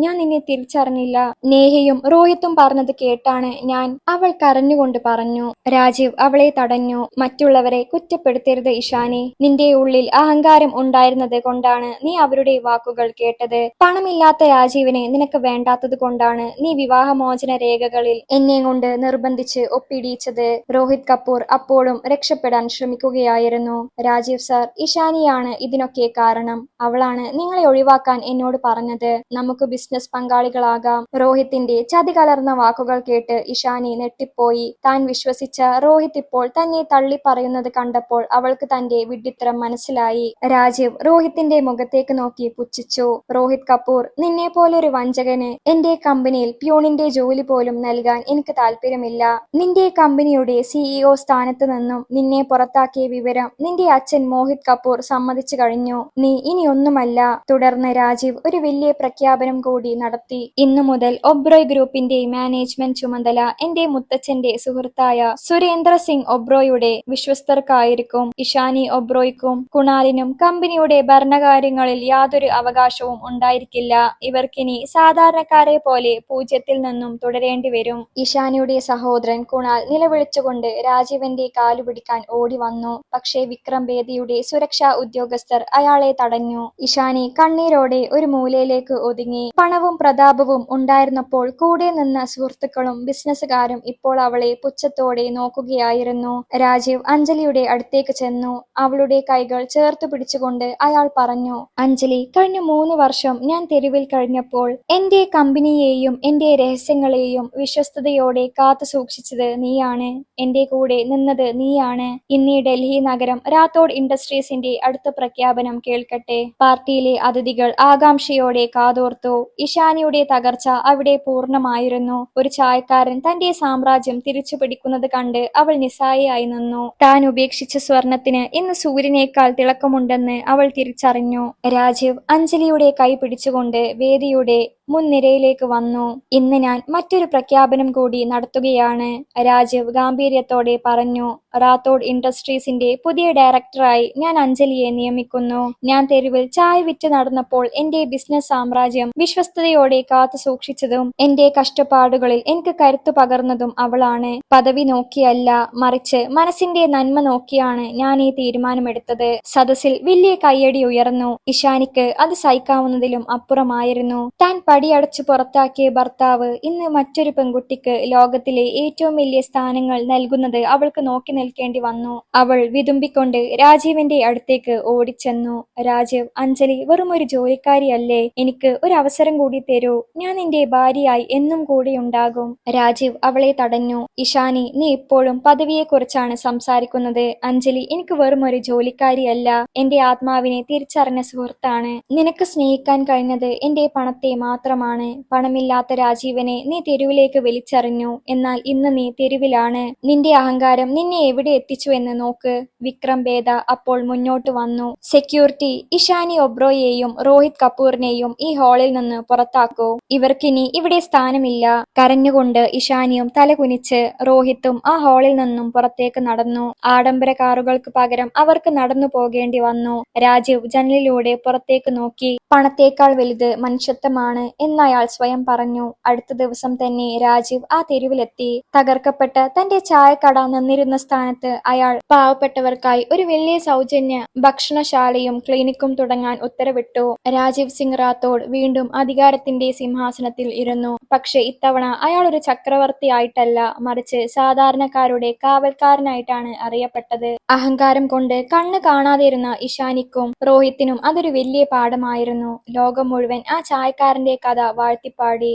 ഞാൻ നിന്നെ തിരിച്ചറിഞ്ഞില്ല. നേഹയും റോഹിത്തും പറഞ്ഞത് കേട്ടാണ് ഞാൻ, അവൾ കരഞ്ഞുകൊണ്ട് പറഞ്ഞു. രാജീവ് അവളെ തടഞ്ഞു. മറ്റുള്ളവരെ കുറ്റപ്പെടുത്തരുത് ഇഷാനി. നിന്റെ ഉള്ളിൽ അഹങ്കാരം ഉണ്ടായിരുന്നത് കൊണ്ടാണ് നീ അവരുടെ വാക്കുകൾ കേട്ടത്. പണമില്ലാത്ത രാജീവിനെ നിനക്ക് വേണ്ടാത്തത് കൊണ്ടാണ് നീ വിവാഹമോചന രേഖകളിൽ എന്നെ കൊണ്ട് നിർബന്ധിച്ച് ഒപ്പിടിയിച്ചത്. രോഹിത് കപൂർ അപ്പോഴും രക്ഷപ്പെടാൻ ശ്രമിക്കുകയായിരുന്നു. രാജീവ് സാർ, ഇഷാനിയാണ് ഇതിനൊക്കെ കാരണം. അവളാണ് നിങ്ങളെ ഒഴിവാക്കാൻ എന്നോട് പറഞ്ഞത്. നമുക്ക് ബിസിനസ് പങ്കാളികളാകാം. രോഹിത്തിന്റെ ചതി കലർന്ന വാക്കുകൾ കേട്ട് ഇഷാനി നെട്ടിപ്പോയി. താൻ വിശ്വസിച്ച രോഹിത് ഇപ്പോൾ തന്നെ തള്ളി പറയുന്നത് കണ്ടപ്പോൾ അവൾക്ക് തന്റെ വിഡ്ഢിത്തരം മനസ്സിലായി. രാജീവ് രോഹിത്തിന്റെ മുഖത്തേക്ക് നോക്കി പുച്ഛിച്ചു. രോഹിത് കപൂർ, നിന്നെ പോലൊരു വഞ്ചകന് എന്റെ കമ്പനിയിൽ പ്യൂണിന്റെ ജോലി പോലും നൽകാൻ എനിക്ക് താല്പര്യമില്ല. നിന്റെ കമ്പനിയുടെ CEO സ്ഥാനത്ത് നിന്നും നിന്നെ പുറത്താക്കിയ വിവരം നിന്റെ അച്ഛൻ മോഹിത് കപൂർ സമ്മതിച്ചു കഴിഞ്ഞു. നീ ഇനി ഒന്നുമല്ല. തുടർന്ന് രാജീവ് ഒരു വലിയ പ്രഖ്യാപനം കൂടി നടത്തി. ഇന്നു മുതൽ ഒബ്രോയ് ഗ്രൂപ്പിന്റെ മാനേജ്മെന്റ് ചുമതല എന്റെ മുത്തച്ഛന്റെ സുഹൃത്തായ സുരേന്ദ്ര സിംഗ് ഒബ്രോയുടെ വിശ്വസ്തർക്കായിരിക്കും. ഇഷാനി ഒബ്രോയ്ക്കും കുണാലിനും കമ്പനിയുടെ ഭരണകാര്യങ്ങളിൽ യാതൊരു അവകാശവും ഉണ്ടായിരിക്കില്ല. ഇവർക്കിനി സാധാരണക്കാരെ പോലെ പൂജ്യത്തിൽ നിന്നും തുടരേണ്ടി വരും. ഇഷാനിയുടെ സഹോദരൻ കുണാൽ നിലവിളിച്ചുകൊണ്ട് രാജീവന്റെ കാലുപിടിക്കാൻ ഓടി വന്നു. പക്ഷേ വിക്രം ബേദിയുടെ സുരക്ഷാ ഉദ്യോഗസ്ഥർ അയാളെ തടഞ്ഞു. ഇഷാനി കണ്ണീരോടെ ഒരു മൂലയിലേക്ക് ഒതുങ്ങി. പണവും പ്രതാപവും ഉണ്ടായിരുന്നപ്പോൾ കൂടെ നിന്ന സുഹൃത്തുക്കളും ബിസിനസ്സുകാരും ഇപ്പോൾ അവളെ പുച്ഛത്തോടെ നോക്കുകയായിരുന്നു. രാജീവ് അഞ്ജലിയുടെ അടുത്തേക്ക് ചെന്നു. അവളുടെ കൈകൾ ചേർത്ത് പിടിച്ചുകൊണ്ട് അയാൾ പറഞ്ഞു, അഞ്ജലി, കഴിഞ്ഞ 3 വർഷം ഞാൻ തെരുവിൽ കഴിഞ്ഞപ്പോൾ എന്റെ കമ്പനിയെയും എന്റെ രഹസ്യങ്ങളെയും വിശ്വസ്തയോടെ കാത്തു സൂക്ഷിച്ചത് നീയാണ്. എന്റെ കൂടെ നിന്നത് നീയാണ്. ഇന്നീ ഡൽഹി നഗരം രാത്തോഡ് ഇൻഡസ്ട്രീസിന്റെ അടുത്ത പ്രഖ്യാപനം കേൾക്കട്ടെ. പാർട്ടിയിലെ അതിഥികൾ ആകാംക്ഷയോടെ കാതോർത്തു. ഇഷാനിയുടെ തകർച്ച അവിടെ പൂർണ്ണമായിരുന്നു. ഒരു ചായക്കാരൻ തന്റെ സാമ്രാജ്യം തിരിച്ചു പിടിക്കുന്നത് കണ്ട് അവൾ നിസ്സഹായയായി നിന്നു. താൻ ഉപേക്ഷിച്ച സ്വർണത്തിന് ഇന്ന് സൂര്യനേക്കാൾ തിളക്കമുണ്ടെന്ന് അവൾ തിരിച്ചറിഞ്ഞു. രാജീവ് അഞ്ജലിയുടെ കൈ പിടിച്ചുകൊണ്ട് വേദിയുടെ മുൻനിരയിലേക്ക് വന്നു. ഇന്ന് ഞാൻ മറ്റൊരു പ്രഖ്യാപനം കൂടി നടത്തുകയാണ്. രാജീവ് ഗാംഭീര്യത്തോടെ പറഞ്ഞു. റാത്തോഡ് ഇൻഡസ്ട്രീസിന്റെ പുതിയ ഡയറക്ടറായി ഞാൻ അഞ്ജലിയെ നിയമിക്കുന്നു. ഞാൻ തെരുവിൽ ചായ വിറ്റ് നടന്നപ്പോൾ എന്റെ ബിസിനസ് സാമ്രാജ്യം വിശ്വസ്തയോടെ കാത്തു സൂക്ഷിച്ചതും എന്റെ കഷ്ടപ്പാടുകളിൽ എനിക്ക് കരുത്തു പകർന്നതും അവളാണ്. പദവി നോക്കിയല്ല, മറിച്ച് മനസ്സിന്റെ നന്മ നോക്കിയാണ് ഞാൻ ഈ തീരുമാനമെടുത്തത്. സദസ്സിൽ വലിയ കയ്യടി ഉയർന്നു. ഇഷാനിക്ക് അത് സഹിക്കാവുന്നതിലും അപ്പുറമായിരുന്നു. താൻ പടിയടച്ചു പുറത്താക്കിയ ഭർത്താവ് ഇന്ന് മറ്റൊരു പെൺകുട്ടിക്ക് ലോകത്തിലെ ഏറ്റവും വലിയ സ്ഥാനങ്ങൾ നൽകുന്നത് അവൾക്ക് നോക്കി നിൽക്കേണ്ടി വന്നു. അവൾ വിതുമ്പിക്കൊണ്ട് രാജീവിന്റെ അടുത്തേക്ക് ഓടിച്ചെന്നു. രാജീവ്, അഞ്ജലി വെറും ഒരു ജോലിക്കാരിയല്ലേ. എനിക്ക് ഒരു അവസരം കൂടി തരൂ. ഞാൻ നിന്റെ ഭാര്യയായി എന്നും കൂടെ ഉണ്ടാകും. രാജീവ് അവളെ തടഞ്ഞു. ഇഷാനി, നീ ഇപ്പോഴും പദവിയെക്കുറിച്ചാണ് സംസാരിക്കുന്നത്. അഞ്ജലി എനിക്ക് വെറും ഒരു ജോലിക്കാരിയല്ല. എന്റെ ആത്മാവിനെ തിരിച്ചറിഞ്ഞ സുഹൃത്താണ്. നിനക്ക് സ്നേഹിക്കാൻ കഴിഞ്ഞത് എന്റെ പണത്തെ മാത്രമാണ്. പണമില്ലാത്ത രാജീവനെ നീ തെരുവിലേക്ക് വലിച്ചെറിഞ്ഞു. എന്നാൽ ഇന്ന് നീ തെരുവിലാണ്. നിന്റെ അഹങ്കാരം നിന്നെ എവിടെ എത്തിച്ചു എന്ന് നോക്ക്. വിക്രം ബേദ അപ്പോൾ മുന്നോട്ട് വന്നു. സെക്യൂരിറ്റി, ഇഷാനി ഒബ്രോയെയും രോഹിത് കപൂറിനെയും ഈ ഹാളിൽ നിന്ന് പുറത്താക്കൂ. ഇവർക്കിനി ഇവിടെ സ്ഥാനമില്ല. കരഞ്ഞുകൊണ്ട് ഇഷാനിയും തലകുനിച്ച് രോഹിത്തും ആ ഹാളിൽ നിന്നും പുറത്തേക്ക് നടന്നു. ആഡംബര കാറുകൾക്ക് പകരം അവർക്ക് നടന്നു പോകേണ്ടി വന്നു. രാജീവ് ജനലിലൂടെ പുറത്തേക്ക് നോക്കി. പണത്തേക്കാൾ വലുത് മനുഷ്യത്വമാണ്. എന്നയാൾ സ്വയം പറഞ്ഞു. അടുത്ത ദിവസം തന്നെ രാജീവ് ആ തെരുവിലെത്തി. തകർക്കപ്പെട്ട തന്റെ ചായക്കട നിന്നിരുന്ന സ്ഥാനത്ത് അയാൾ പാവപ്പെട്ടവർക്കായി ഒരു വലിയ സൗജന്യ ഭക്ഷണശാലയും ക്ലിനിക്കും തുടങ്ങാൻ ഉത്തരവിട്ടു. രാജീവ് സിംഗ് റാത്തോഡ് വീണ്ടും അധികാരത്തിന്റെ സിംഹാസനത്തിൽ ഇരുന്നു. പക്ഷേ ഇത്തവണ അയാൾ ഒരു ചക്രവർത്തി ആയിട്ടല്ല, മറിച്ച് സാധാരണക്കാരുടെ കാവൽക്കാരനായിട്ടാണ് അറിയപ്പെട്ടത്. അഹങ്കാരം കൊണ്ട് കണ്ണ് കാണാതിരുന്ന ഇഷാനിക്കും രോഹിത്തിനും അതൊരു വലിയ പാഠമായിരുന്നു. ലോകം മുഴുവൻ ആ ചായക്കാരന്റെ കഥ വാഴ്ത്തിപ്പാടി.